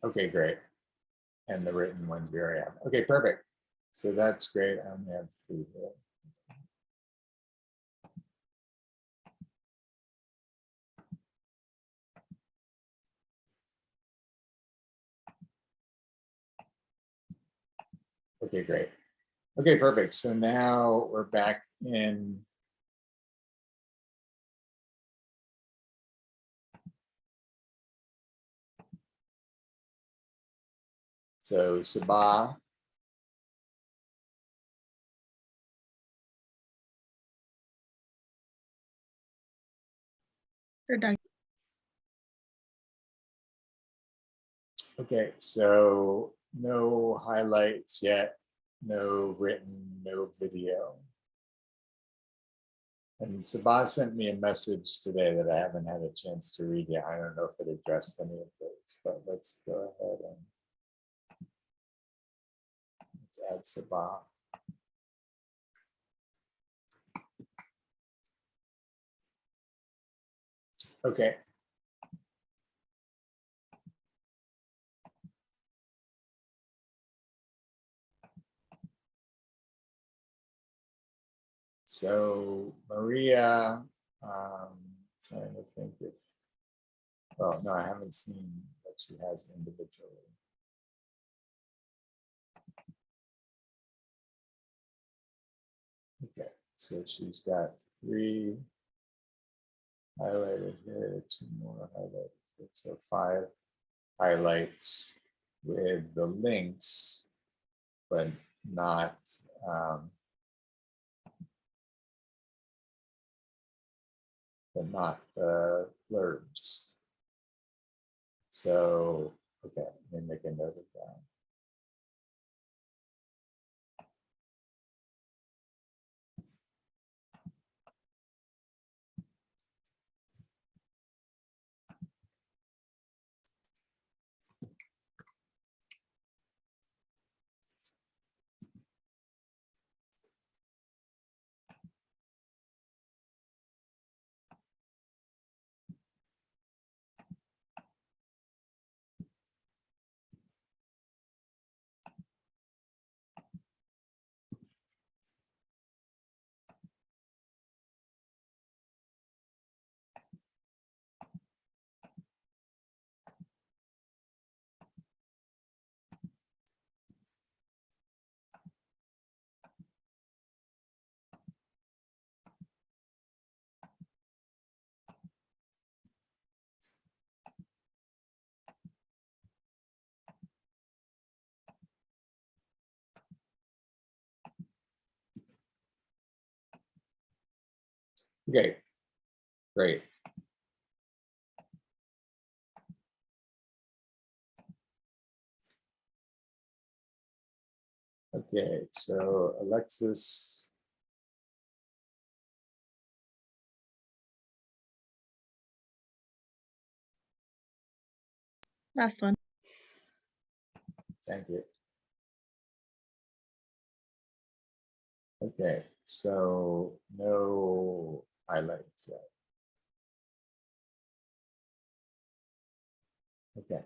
Okay, great. And the written ones we already have. Okay, perfect. So that's great. I only have 3 here. Okay, great. Okay, perfect. So now we're back in. So Sabah. Okay, so no highlights yet, no written, no video. And Sabah sent me a message today that I haven't had a chance to read yet. I don't know if it addressed any of those, but let's go ahead and let's add Sabah. Okay. So Maria, trying to think if, oh no, I haven't seen what she has individually. Okay, so she's got 3 highlighted here, 2 more highlighted here, so 5 highlights with the links, but not the blurbs. So, okay, let me make a note of that. Okay, great. Okay, so Alexis. Last one. Thank you. Okay, so no highlights yet. Okay.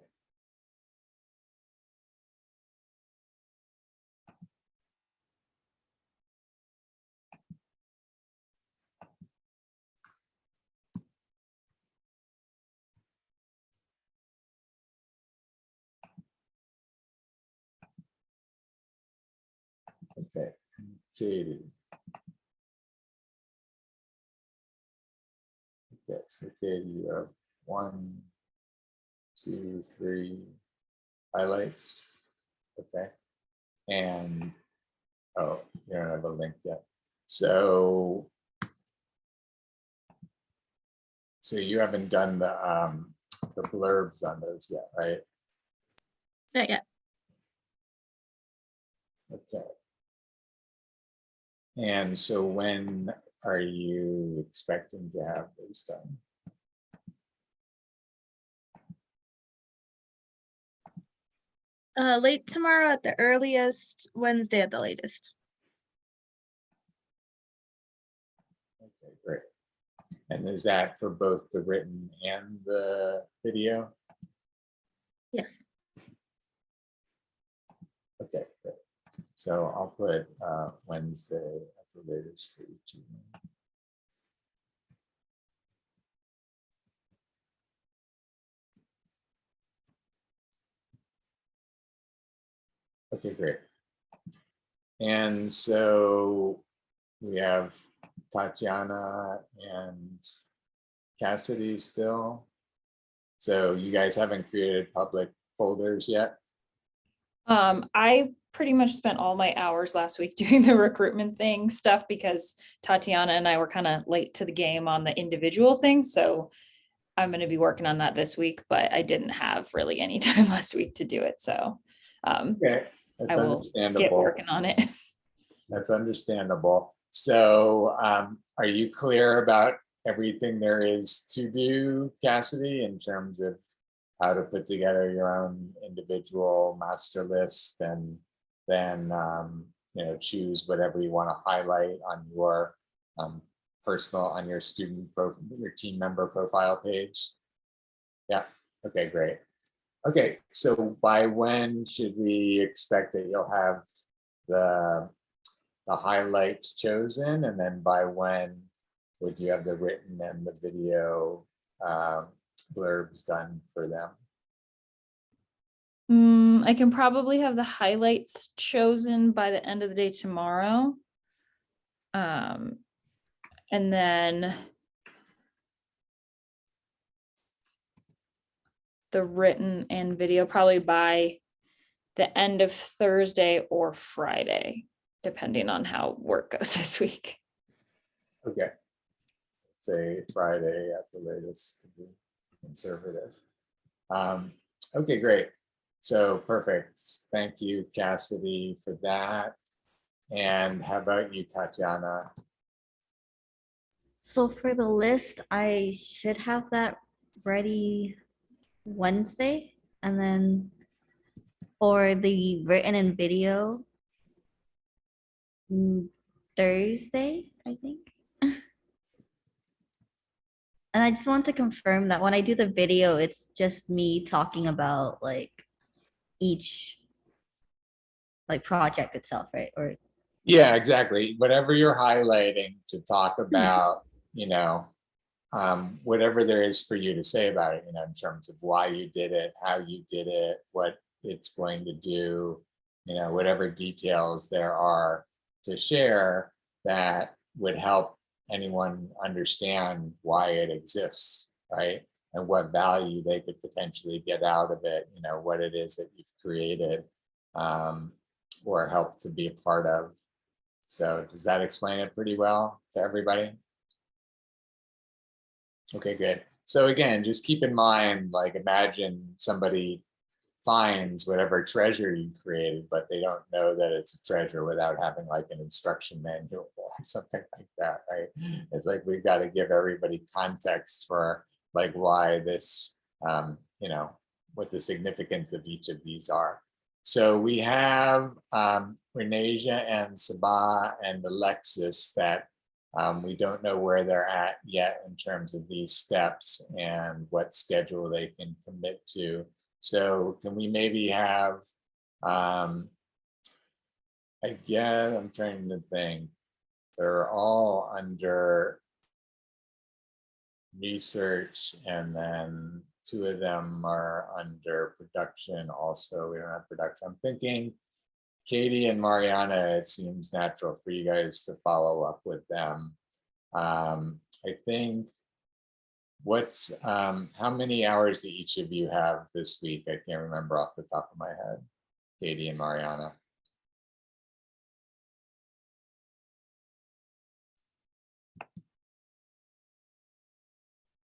Okay, and Katie. Okay, so Katie, you have 1, 2, 3 highlights. Okay, and oh, you don't have a link yet. So you haven't done the blurbs on those yet, right? Not yet. Okay. And so when are you expecting to have those done? Late tomorrow at the earliest, Wednesday at the latest. Okay, great. And is that for both the written and the video? Yes. Okay, great. So I'll put Wednesday at the latest for each evening. Okay, great. And so we have Tatiana and Cassidy still. So you guys haven't created public folders yet? I pretty much spent all my hours last week doing the recruitment thing stuff because Tatiana and I were kind of late to the game on the individual things. So I'm going to be working on that this week, but I didn't have really any time last week to do it. So Okay, that's I will understandable. get working on it. That's understandable. So are you clear about everything there is to do, Cassidy, in terms of how to put together your own individual master list and then choose whatever you want to highlight on your personal, on your your team member profile page? Yeah, okay, great. Okay, so by when should we expect that you'll have the highlights chosen, and then by when would you have the written and the video blurbs done for them? I can probably have the highlights chosen by the end of the day tomorrow. And then the written and video probably by the end of Thursday or Friday, depending on how work goes this week. Okay, say Friday at the latest to be conservative. Okay, great. So perfect. Thank you, Cassidy, for that. And how about you, Tatiana? So for the list, I should have that ready Wednesday, and then for the written and video, Thursday, I think. And I just want to confirm that when I do the video, it's just me talking about like each like project itself, right? Or Yeah, exactly. Whatever you're highlighting to talk about, whatever there is for you to say about it, in terms of why you did it, how you did it, what it's going to do, whatever details there are to share that would help anyone understand why it exists, right? And what value they could potentially get out of it, what it is that you've created or helped to be a part of. So does that explain it pretty well to everybody? Okay, good. So again, just keep in mind, like imagine somebody finds whatever treasure you created, but they don't know that it's a treasure without having like an instruction manual or something like that, right? It's like we've got to give everybody context for like why this, you know, what the significance of each of these are. So we have Renasia and Sabah and Alexis that we don't know where they're at yet in terms of these steps and what schedule they can commit to. So can we maybe have, again, I'm trying to think, they're all under research, and then 2 of them are under production also. We don't have production. I'm thinking Katie and Mariana, it seems natural for you guys to follow up with them. I think what's, how many hours do each of you have this week? I can't remember off the top of my head, Katie and Mariana.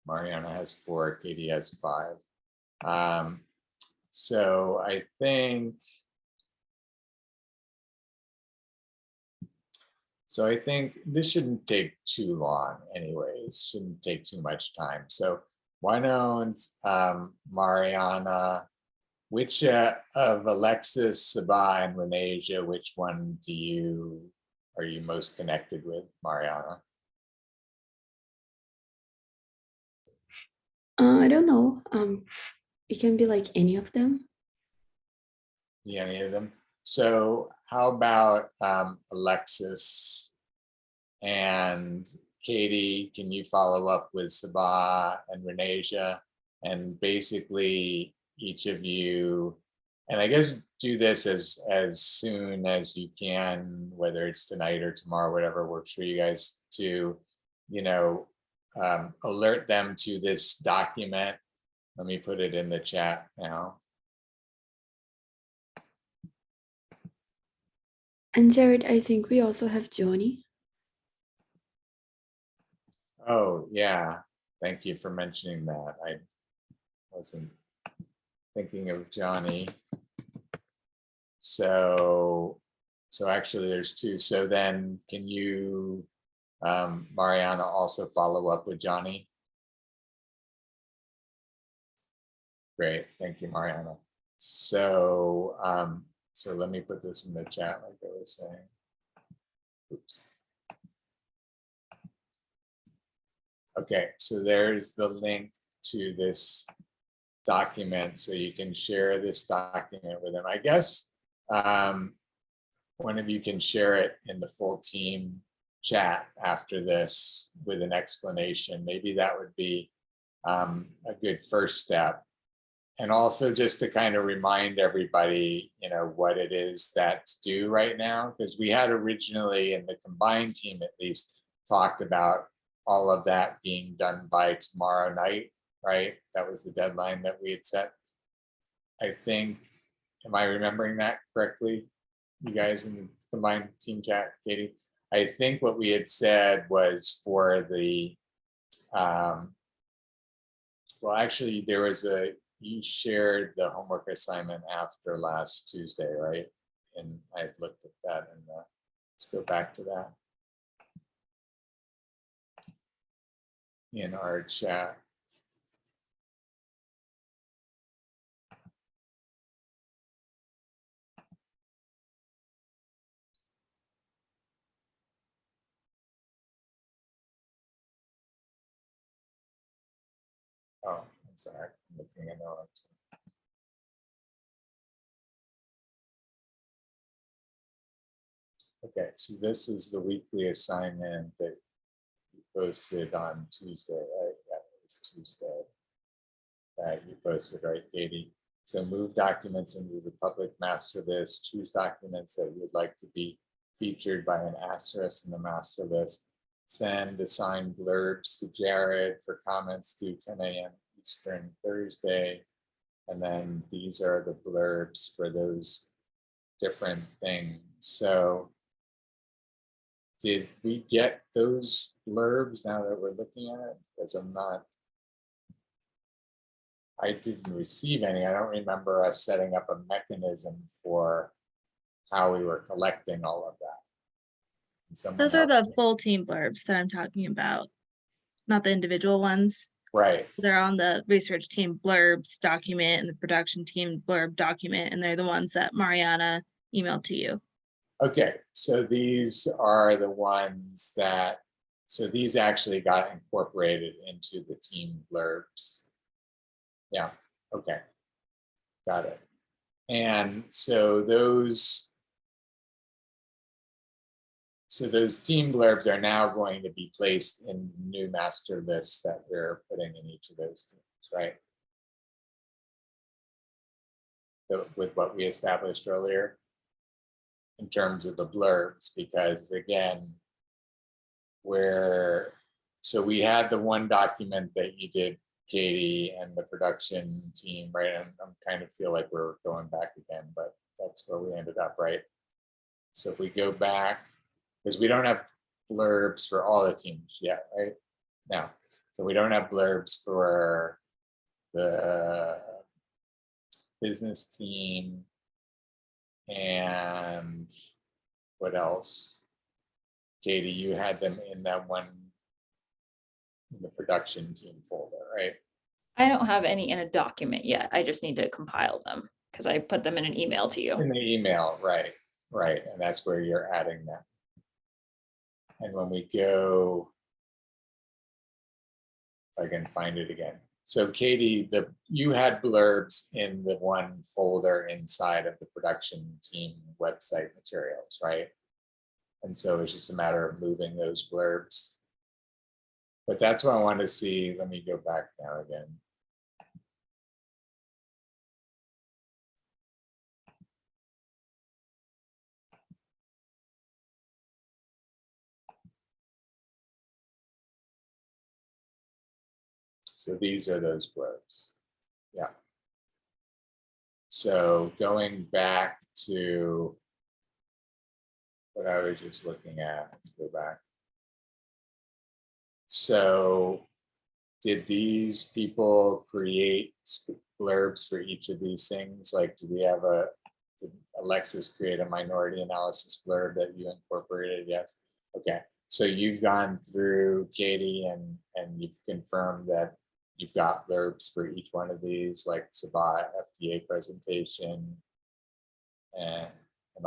Mariana has 4, Katie has 5. So I think, this shouldn't take too long anyways, shouldn't take too much time. So why don't Mariana, which of Alexis, Sabah, and Renasia, which one are you most connected with, Mariana? I don't know. It can be like any of them. Yeah, any of them. So how about Alexis and Katie? Can you follow up with Sabah and Renasia, and basically each of you, and I guess do this as soon as you can, whether it's tonight or tomorrow, whatever works for you guys, to, you know, alert them to this document. Let me put it in the chat now. And Jared, I think we also have Johnny. Oh, yeah. Thank you for mentioning that. I wasn't thinking of Johnny. So actually there's 2. So then can you, Mariana, also follow up with Johnny? Great, thank you, Mariana. So, so let me put this in the chat like I was saying. Oops. Okay, so there's the link to this document, so you can share this document with them. I guess one of you can share it in the full team chat after this with an explanation. Maybe that would be a good first step. And also just to kind of remind everybody, you know, what it is that's due right now, because we had originally, in the combined team at least, talked about all of that being done by tomorrow night, right? That was the deadline that we had set. I think, am I remembering that correctly? You guys in the combined team chat, Katie? I think what we had said was for the, well, actually there was you shared the homework assignment after last Tuesday, right? And I had looked at that, and let's go back to that in our chat. Oh, I'm sorry, I'm looking at it. Okay, so this is the weekly assignment that you posted on Tuesday, right? That was Tuesday that you posted, right, Katie? So move documents into the public master list, choose documents that you would like to be featured by an asterisk in the master list, send assigned blurbs to Jared for comments due 10 a.m. Eastern Thursday. And then these are the blurbs for those different things. So did we get those blurbs now that we're looking at it? Because I'm not. I didn't receive any. I don't remember us setting up a mechanism for how we were collecting all of that. And someone Those are else- the full team blurbs that I'm talking about, not the individual ones. right. They're on the research team blurbs document and the production team blurb document, and they're the ones that Mariana emailed to you. Okay, so these are the ones that, so these actually got incorporated into the team blurbs. Yeah, okay, got it. And so those team blurbs are now going to be placed in new master lists that we're putting in each of those teams, right? With what we established earlier in terms of the blurbs, because again, so we had the one document that you did, Katie, and the production team, right? And I kind of feel like we're going back again, but that's where we ended up, right? So if we go back, because we don't have blurbs for all the teams yet, right? Now, so we don't have blurbs for the business team and what else? Katie, you had them in that one, in the production team folder, right? I don't have any in a document yet. I just need to compile them because I put them in an email to you. In the email, right, right. And that's where you're adding them. And when we go, if I can find it again. So Katie, you had blurbs in the one folder inside of the production team website materials, right? And so it's just a matter of moving those blurbs. But that's what I want to see. Let me go back now again. So these are those blurbs. Yeah. So going back to what I was just looking at, let's go back. So did these people create blurbs for each of these things? Like, did Alexis create a minority analysis blurb that you incorporated? Yes. Okay. So you've gone through, Katie, and you've confirmed that you've got blurbs for each one of these, like Sabah FDA presentation, and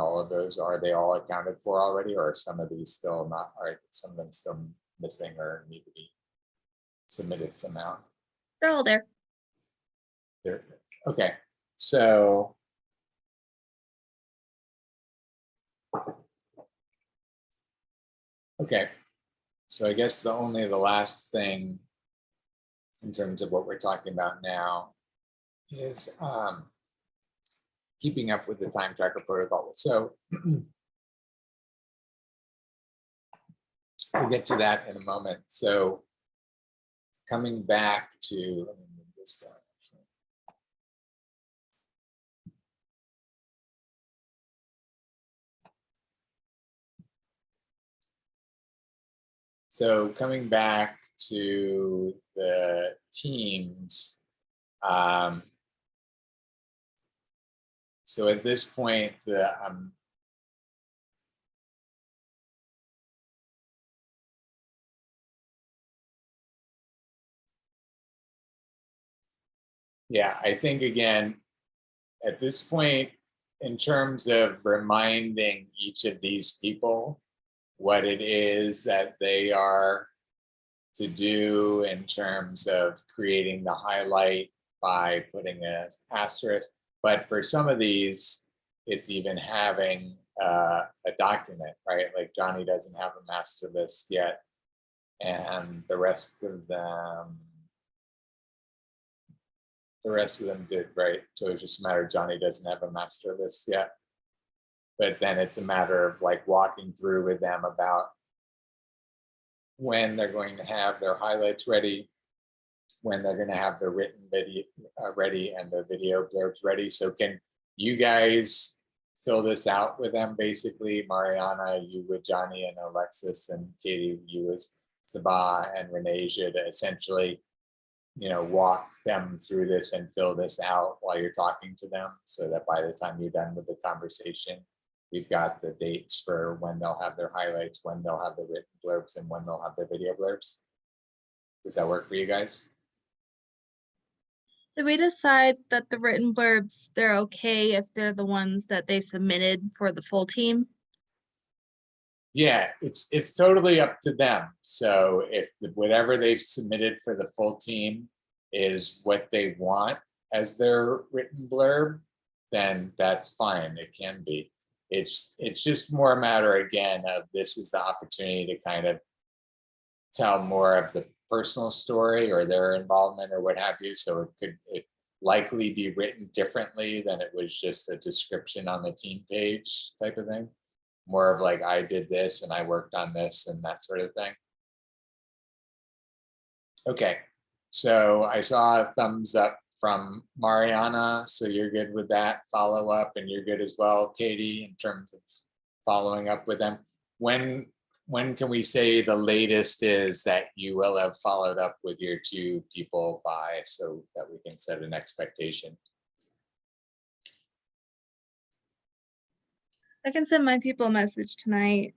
all of those. Are they all accounted for already, or are some of these still not? Are some of them still missing or need to be submitted somehow? They're all there. Okay, so okay, so I guess the last thing in terms of what we're talking about now is keeping up with the time tracker protocol. So we'll get to that in a moment. So coming back to, let me move this down. So coming back to the teams, so at this point, yeah, I think again, at this point, in terms of reminding each of these people what it is that they are to do in terms of creating the highlight by putting an asterisk. But for some of these, it's even having a document, right? Like Johnny doesn't have a master list yet, and the rest of them did, right? So it's just a matter of Johnny doesn't have a master list yet. But then it's a matter of like walking through with them about when they're going to have their highlights ready, when they're going to have their written video ready and the video blurbs ready. So can you guys fill this out with them? Basically, Mariana, you with Johnny and Alexis, and Katie, you with Sabah and Renasia, to essentially walk them through this and fill this out while you're talking to them, so that by the time you're done with the conversation, we've got the dates for when they'll have their highlights, when they'll have the written blurbs, and when they'll have their video blurbs. Does that work for you guys? Did we decide that the written blurbs, they're okay if they're the ones that they submitted for the full team? Yeah, it's totally up to them. So if whatever they've submitted for the full team is what they want as their written blurb, then that's fine. It can be. It's just more a matter, again, of this is the opportunity to kind of tell more of the personal story or their involvement or what have you. So it likely be written differently than it was just a description on the team page type of thing. More of like, I did this and I worked on this and that sort of thing. Okay, so I saw a thumbs up from Mariana, so you're good with that follow up, and you're good as well, Katie, in terms of following up with them. When can we say the latest is that you will have followed up with your 2 people by, so that we can set an expectation? I can send my people a message tonight.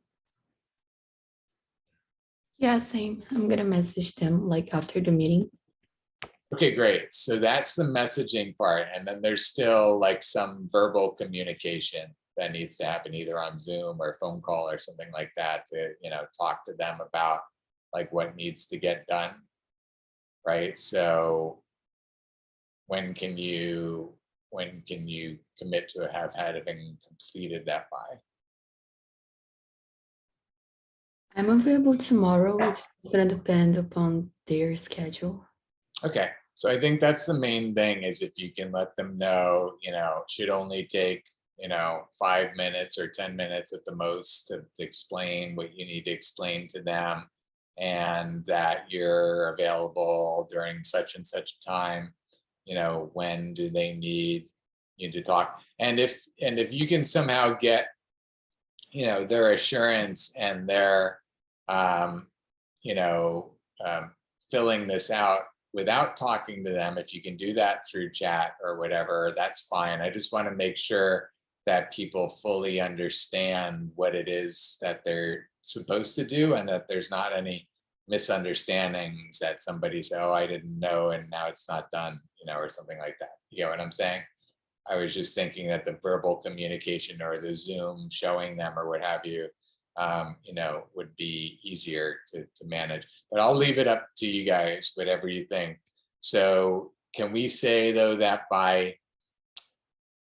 Yeah, same. I'm gonna message them like after the meeting. Okay, great. So that's the messaging part. And then there's still like some verbal communication that needs to happen either on Zoom or phone call or something like that to, talk to them about like what needs to get done, right? So when can you commit to having completed that by? I'm available tomorrow. It's gonna depend upon their schedule. Okay, so I think that's the main thing, is if you can let them know, should only take, 5 minutes or 10 minutes at the most to explain what you need to explain to them, and that you're available during such and such a time. When do they need you to talk? And if you can somehow get, their assurance and their, filling this out without talking to them, if you can do that through chat or whatever, that's fine. I just want to make sure that people fully understand what it is that they're supposed to do, and that there's not any misunderstandings that somebody say, oh, I didn't know and now it's not done, or something like that. You know what I'm saying? I was just thinking that the verbal communication or the Zoom showing them or what have you, would be easier to manage. But I'll leave it up to you guys, whatever you think. So can we say though that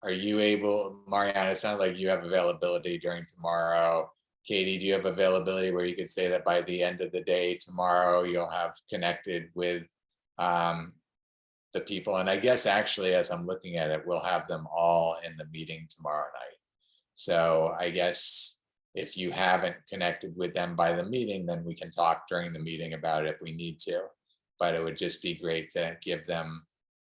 are you able, Mariana, it sounds like you have availability during tomorrow. Katie, do you have availability where you could say that by the end of the day tomorrow, you'll have connected with the people? And I guess actually, as I'm looking at it, we'll have them all in the meeting tomorrow night. So I guess if you haven't connected with them by the meeting, then we can talk during the meeting about it if we need to. But it would just be great to give them,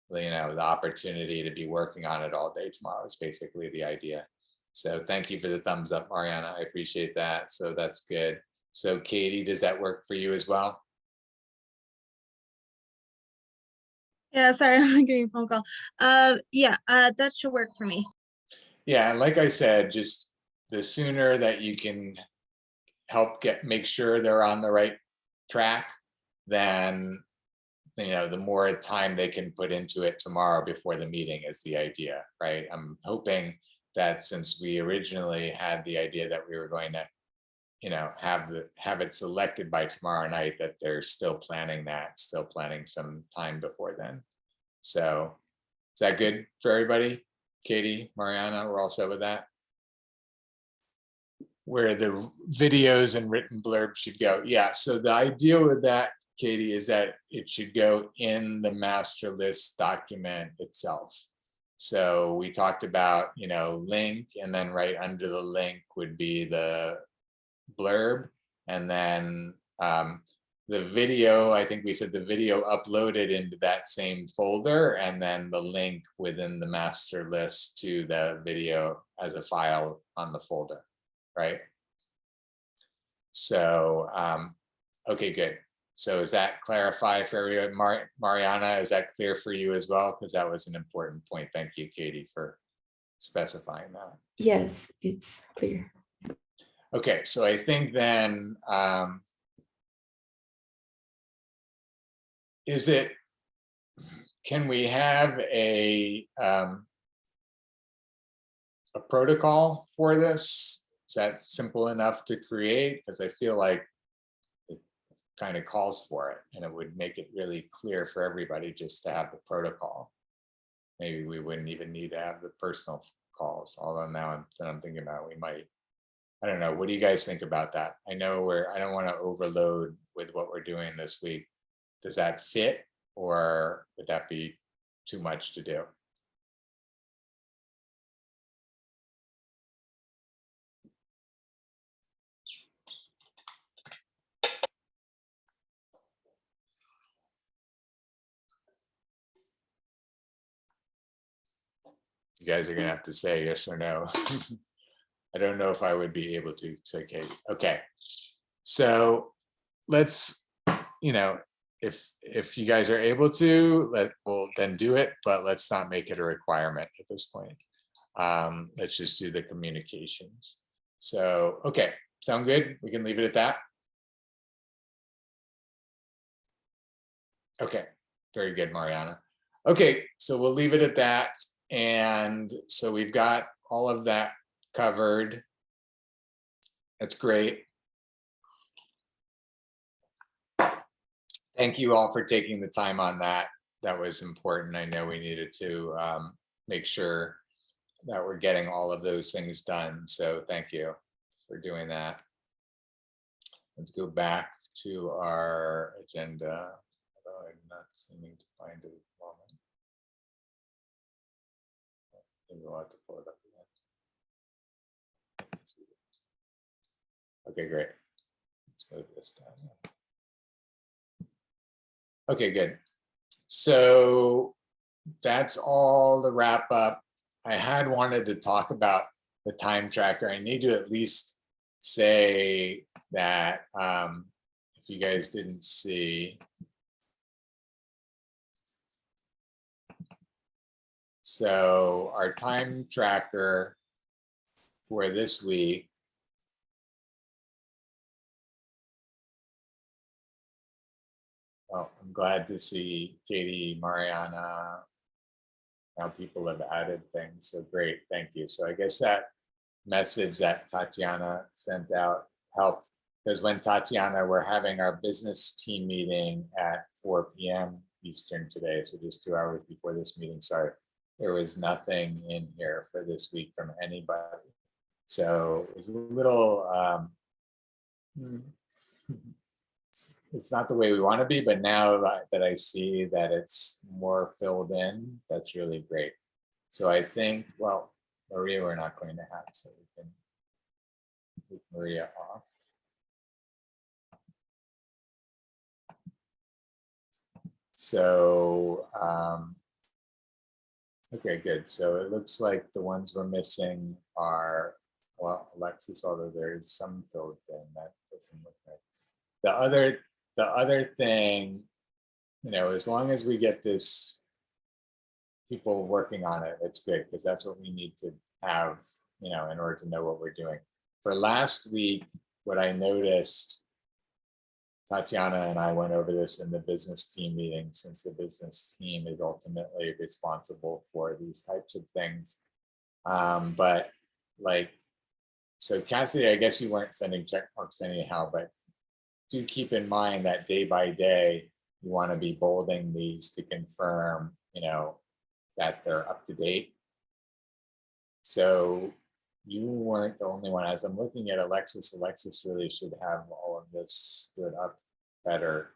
the opportunity to be working on it all day tomorrow is basically the idea. So thank you for the thumbs up, Mariana. I appreciate that. So that's good. So Katie, does that work for you as well? Yeah, sorry, I'm getting a phone call. Yeah, that should work for me. Yeah, and like I said, just the sooner that you can help make sure they're on the right track, then the more time they can put into it tomorrow before the meeting is the idea, right? I'm hoping that since we originally had the idea that we were going to, have it selected by tomorrow night, that they're still planning some time before then. So is that good for everybody? Katie, Mariana, we're all set with that? Where the videos and written blurbs should go. Yeah, so the idea with that, Katie, is that it should go in the master list document itself. So we talked about, link, and then right under the link would be the blurb, and then the video, I think we said the video uploaded into that same folder, and then the link within the master list to the video as a file on the folder, right? So, okay, good. So does that clarify for everyone? Mariana, is that clear for you as well? Because that was an important point. Thank you, Katie, for specifying that. Yes, it's clear. Okay, so I think then, can we have a protocol for this? Is that simple enough to create? Because I feel like it kind of calls for it, and it would make it really clear for everybody just to have the protocol. Maybe we wouldn't even need to have the personal calls, although now I'm thinking about, we might. I don't know. What do you guys think about that? I know I don't want to overload with what we're doing this week. Does that fit, or would that be too much to do? You guys are gonna have to say yes or no. I don't know if I would be able to say Katie. Okay, so let's, if you guys are able to, we'll then do it, but let's not make it a requirement at this point. Let's just do the communications. So, okay, sound good? We can leave it at that. Okay, very good, Mariana. Okay, so we'll leave it at that. And so we've got all of that covered. That's great. Thank you all for taking the time on that. That was important. I know we needed to make sure that we're getting all of those things done. So thank you for doing that. Let's go back to our agenda. Although I'm not seeming to find it at the moment. Maybe we'll have to pull it up again. Okay, great. Let's move this down. Okay, good. So that's all the wrap up. I had wanted to talk about the time tracker. I need to at least say that if you guys didn't see, so our time tracker for this week I'm glad to see Katie, Mariana, now people have added things, so great, thank you. So I guess that message that Tatiana sent out helped, because when Tatiana, we're having our business team meeting at 4 p.m. Eastern today, so just 2 hours before this meeting started. There was nothing in here for this week from anybody. So it's a little, it's not the way we want to be, but now that I see that it's more filled in, that's really great. So I think, well, Maria, we're not going to have, so we can take Maria off. So, okay, good. So it looks like the ones we're missing are, well, Alexis, although there is some filled in, that doesn't look right. The other thing, as long as we get this, people working on it, it's good, because that's what we need to have, in order to know what we're doing. For last week, what I noticed, Tatiana and I went over this in the business team meeting, since the business team is ultimately responsible for these types of things. But so Cassidy, I guess you weren't sending check marks anyhow, but do keep in mind that day by day, you want to be bolding these to confirm, that they're up to date. So you weren't the only one. As I'm looking at Alexis really should have all of this stood up better.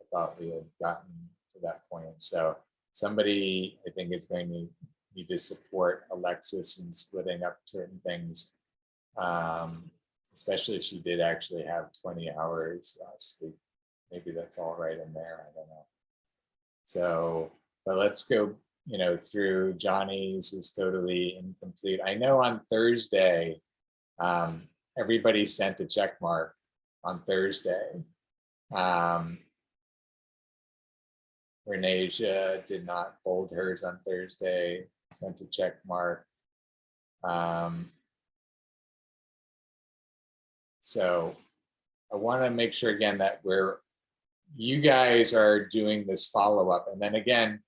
I thought we had gotten to that point. So somebody, I think, is going to need to support Alexis in splitting up certain things. Especially if she did actually have 20 hours last week. Maybe that's all right in there, I don't know. So, but let's go, through. Johnny's is totally incomplete. I know on Thursday, everybody sent a check mark on Thursday. Renasia did not bold hers on Thursday, sent a check mark. So I want to make sure again that you guys are doing this follow-up. And then again,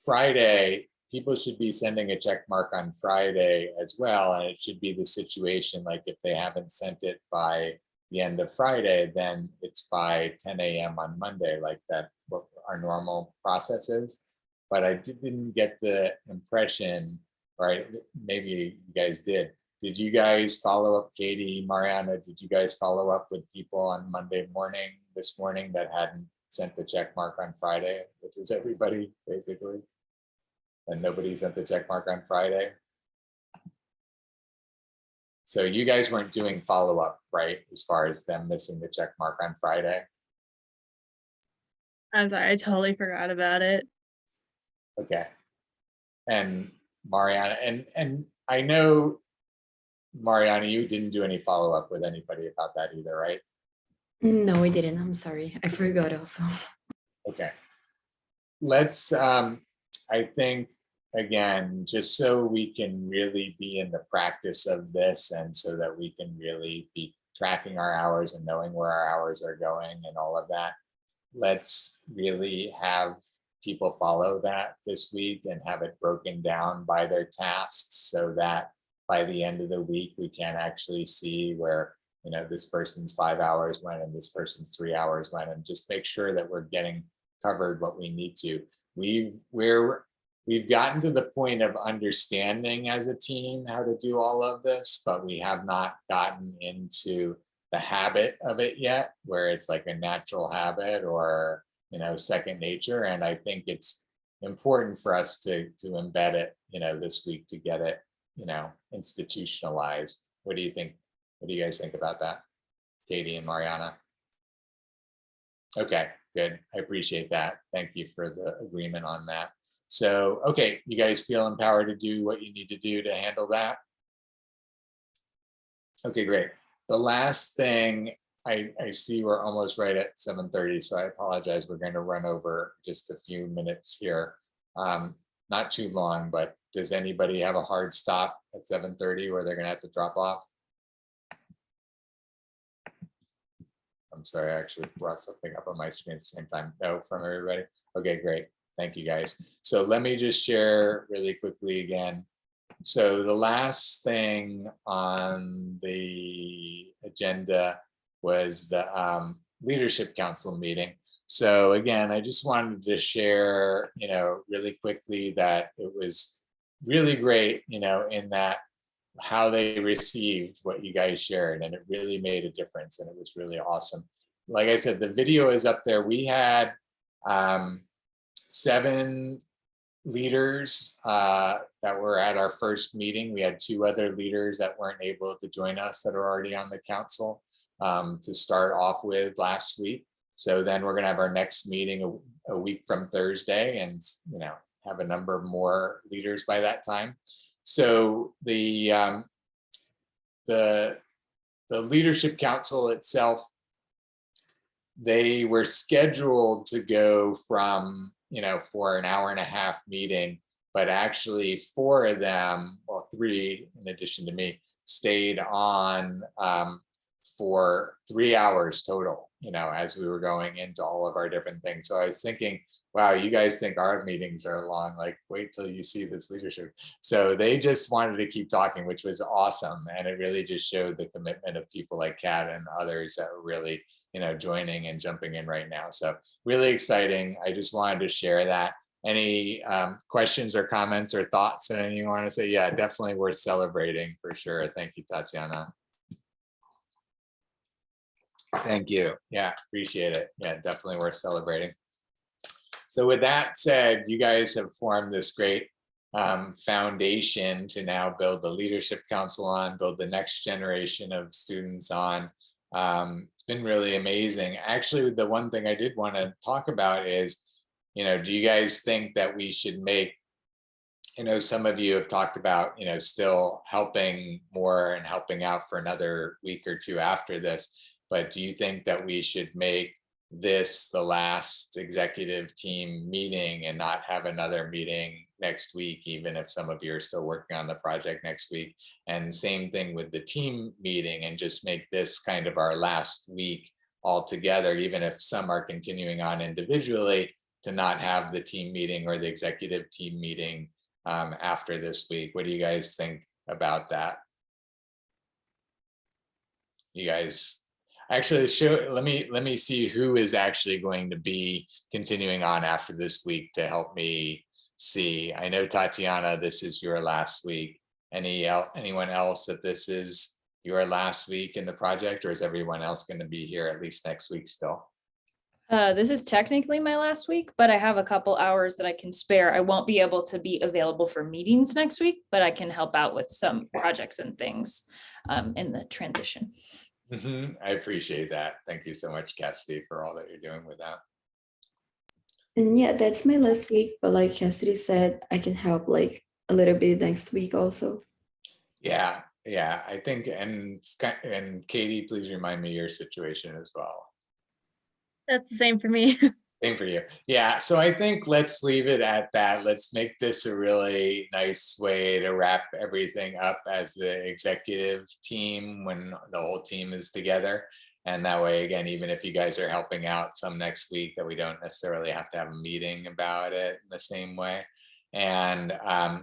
Friday, people should be sending a check mark on Friday as well. And it should be the situation like if they haven't sent it by the end of Friday, then it's by 10 a.m. on Monday, like that, what our normal process is. But I didn't get the impression, right? Maybe you guys did. Did you guys follow up, Katie, Mariana, did you guys follow up with people on Monday morning, this morning, that hadn't sent the check mark on Friday? Which was everybody, basically. And nobody sent the check mark on Friday. So you guys weren't doing follow-up, right? As far as them missing the check mark on Friday? I'm sorry, I totally forgot about it. Okay. And Mariana, and I know, Mariana, you didn't do any follow-up with anybody about that either, right? No, we didn't. I'm sorry. I forgot also. Okay. Let's, I think, again, just so we can really be in the practice of this and so that we can really be tracking our hours and knowing where our hours are going and all of that, let's really have people follow that this week and have it broken down by their tasks so that by the end of the week, we can actually see where, you know, this person's 5 hours went and this person's 3 hours went, and just make sure that we're getting covered what we need to. We've gotten to the point of understanding as a team how to do all of this, but we have not gotten into the habit of it yet, where it's like a natural habit or, you know, second nature. And I think it's important for us to embed it, you know, this week to get it, you know, institutionalized. What do you think? What do you guys think about that, Katie and Mariana? Okay, good. I appreciate that. Thank you for the agreement on that. So, okay, you guys feel empowered to do what you need to do to handle that? Okay, great. The last thing, I see we're almost right at 7:30, so I apologize. We're going to run over just a few minutes here. Not too long, but does anybody have a hard stop at 7:30 where they're going to have to drop off? I'm sorry, I actually brought something up on my screen at the same time. No, from everybody? Okay, great. Thank you, guys. So let me just share really quickly again. So the last thing on the agenda was the Leadership Council meeting. So again, I just wanted to share, you know, really quickly that it was really great, you know, in that how they received what you guys shared, and it really made a difference, and it was really awesome. Like I said, the video is up there. We had 7 leaders that were at our first meeting. We had 2 other leaders that weren't able to join us that are already on the council to start off with last week. So then we're going to have our next meeting a week from Thursday, and, you know, have a number of more leaders by that time. So the Leadership Council itself, they were scheduled to go from, you know, for an hour-and-a-half meeting, but actually 4 of them, well, 3 in addition to me, stayed on for 3 hours total, you know, as we were going into all of our different things. So I was thinking, wow, you guys think our meetings are long, like wait till you see this leadership. So they just wanted to keep talking, which was awesome. And it really just showed the commitment of people like Kat and others that were really, you know, joining and jumping in right now. So really exciting. I just wanted to share that. Any questions or comments or thoughts that anyone want to say? Yeah, definitely worth celebrating for sure. Thank you, Tatiana. Thank you. Yeah, appreciate it. Yeah, definitely worth celebrating. So with that said, you guys have formed this great foundation to now build the Leadership Council on, build the next generation of students on. It's been really amazing. Actually, the one thing I did want to talk about is, you know, do you guys think that we should make, you know, some of you have talked about, you know, still helping more and helping out for another week or 2 after this, but do you think that we should make this the last executive team meeting and not have another meeting next week, even if some of you are still working on the project next week. And same thing with the team meeting, and just make this kind of our last week all together, even if some are continuing on individually, to not have the team meeting or the executive team meeting after this week. What do you guys think about that? You guys actually let me see who is actually going to be continuing on after this week to help me see. I know, Tatiana, this is your last week. Anyone else that this is your last week in the project, or is everyone else going to be here at least next week still? This is technically my last week, but I have a couple hours that I can spare. I won't be able to be available for meetings next week, but I can help out with some projects and things in the transition. I appreciate that. Thank you so much, Cassidy, for all that you're doing with that. And yeah, that's my last week. But like Cassidy said, I can help like a little bit next week also. Yeah, I think, and Katie, please remind me your situation as well. That's the same for me. Same for you. Yeah, so I think let's leave it at that. Let's make this a really nice way to wrap everything up as the executive team when the whole team is together. And that way, again, even if you guys are helping out some next week, that we don't necessarily have to have a meeting about it in the same way. And I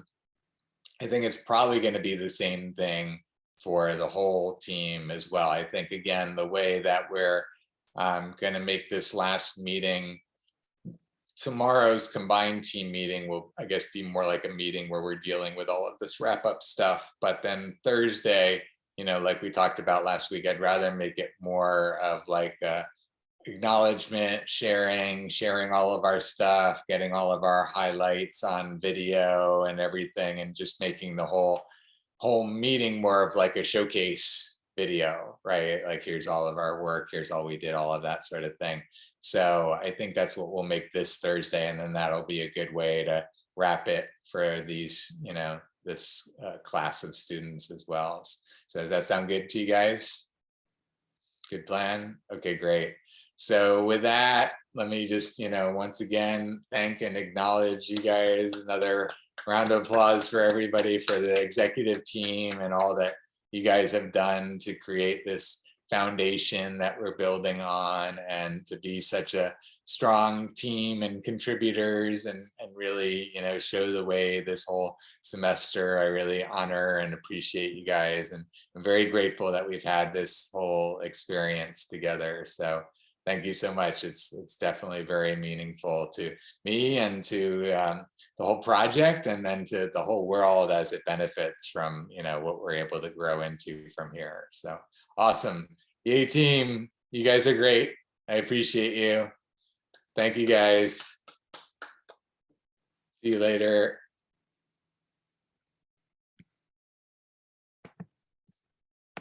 think it's probably going to be the same thing for the whole team as well. I think, again, the way that we're going to make this last meeting, tomorrow's combined team meeting will, I guess, be more like a meeting where we're dealing with all of this wrap up stuff. But then Thursday, you know, like we talked about last week, I'd rather make it more of like a acknowledgement, sharing all of our stuff, getting all of our highlights on video and everything, and just making the whole meeting more of like a showcase video, right? Like, here's all of our work, here's all we did, all of that sort of thing. So I think that's what we'll make this Thursday, and then that'll be a good way to wrap it for these, you know, this class of students as well. So does that sound good to you guys? Good plan? Okay, great. So with that, let me just, you know, once again, thank and acknowledge you guys. Another round of applause for everybody, for the executive team and all that you guys have done to create this foundation that we're building on, and to be such a strong team and contributors, and really, you know, show the way this whole semester. I really honor and appreciate you guys, and I'm very grateful that we've had this whole experience together. So thank you so much. It's definitely very meaningful to me and to the whole project, and then to the whole world as it benefits from, you know, what we're able to grow into from here. So awesome. Yay team, you guys are great. I appreciate you. Thank you guys. See you later.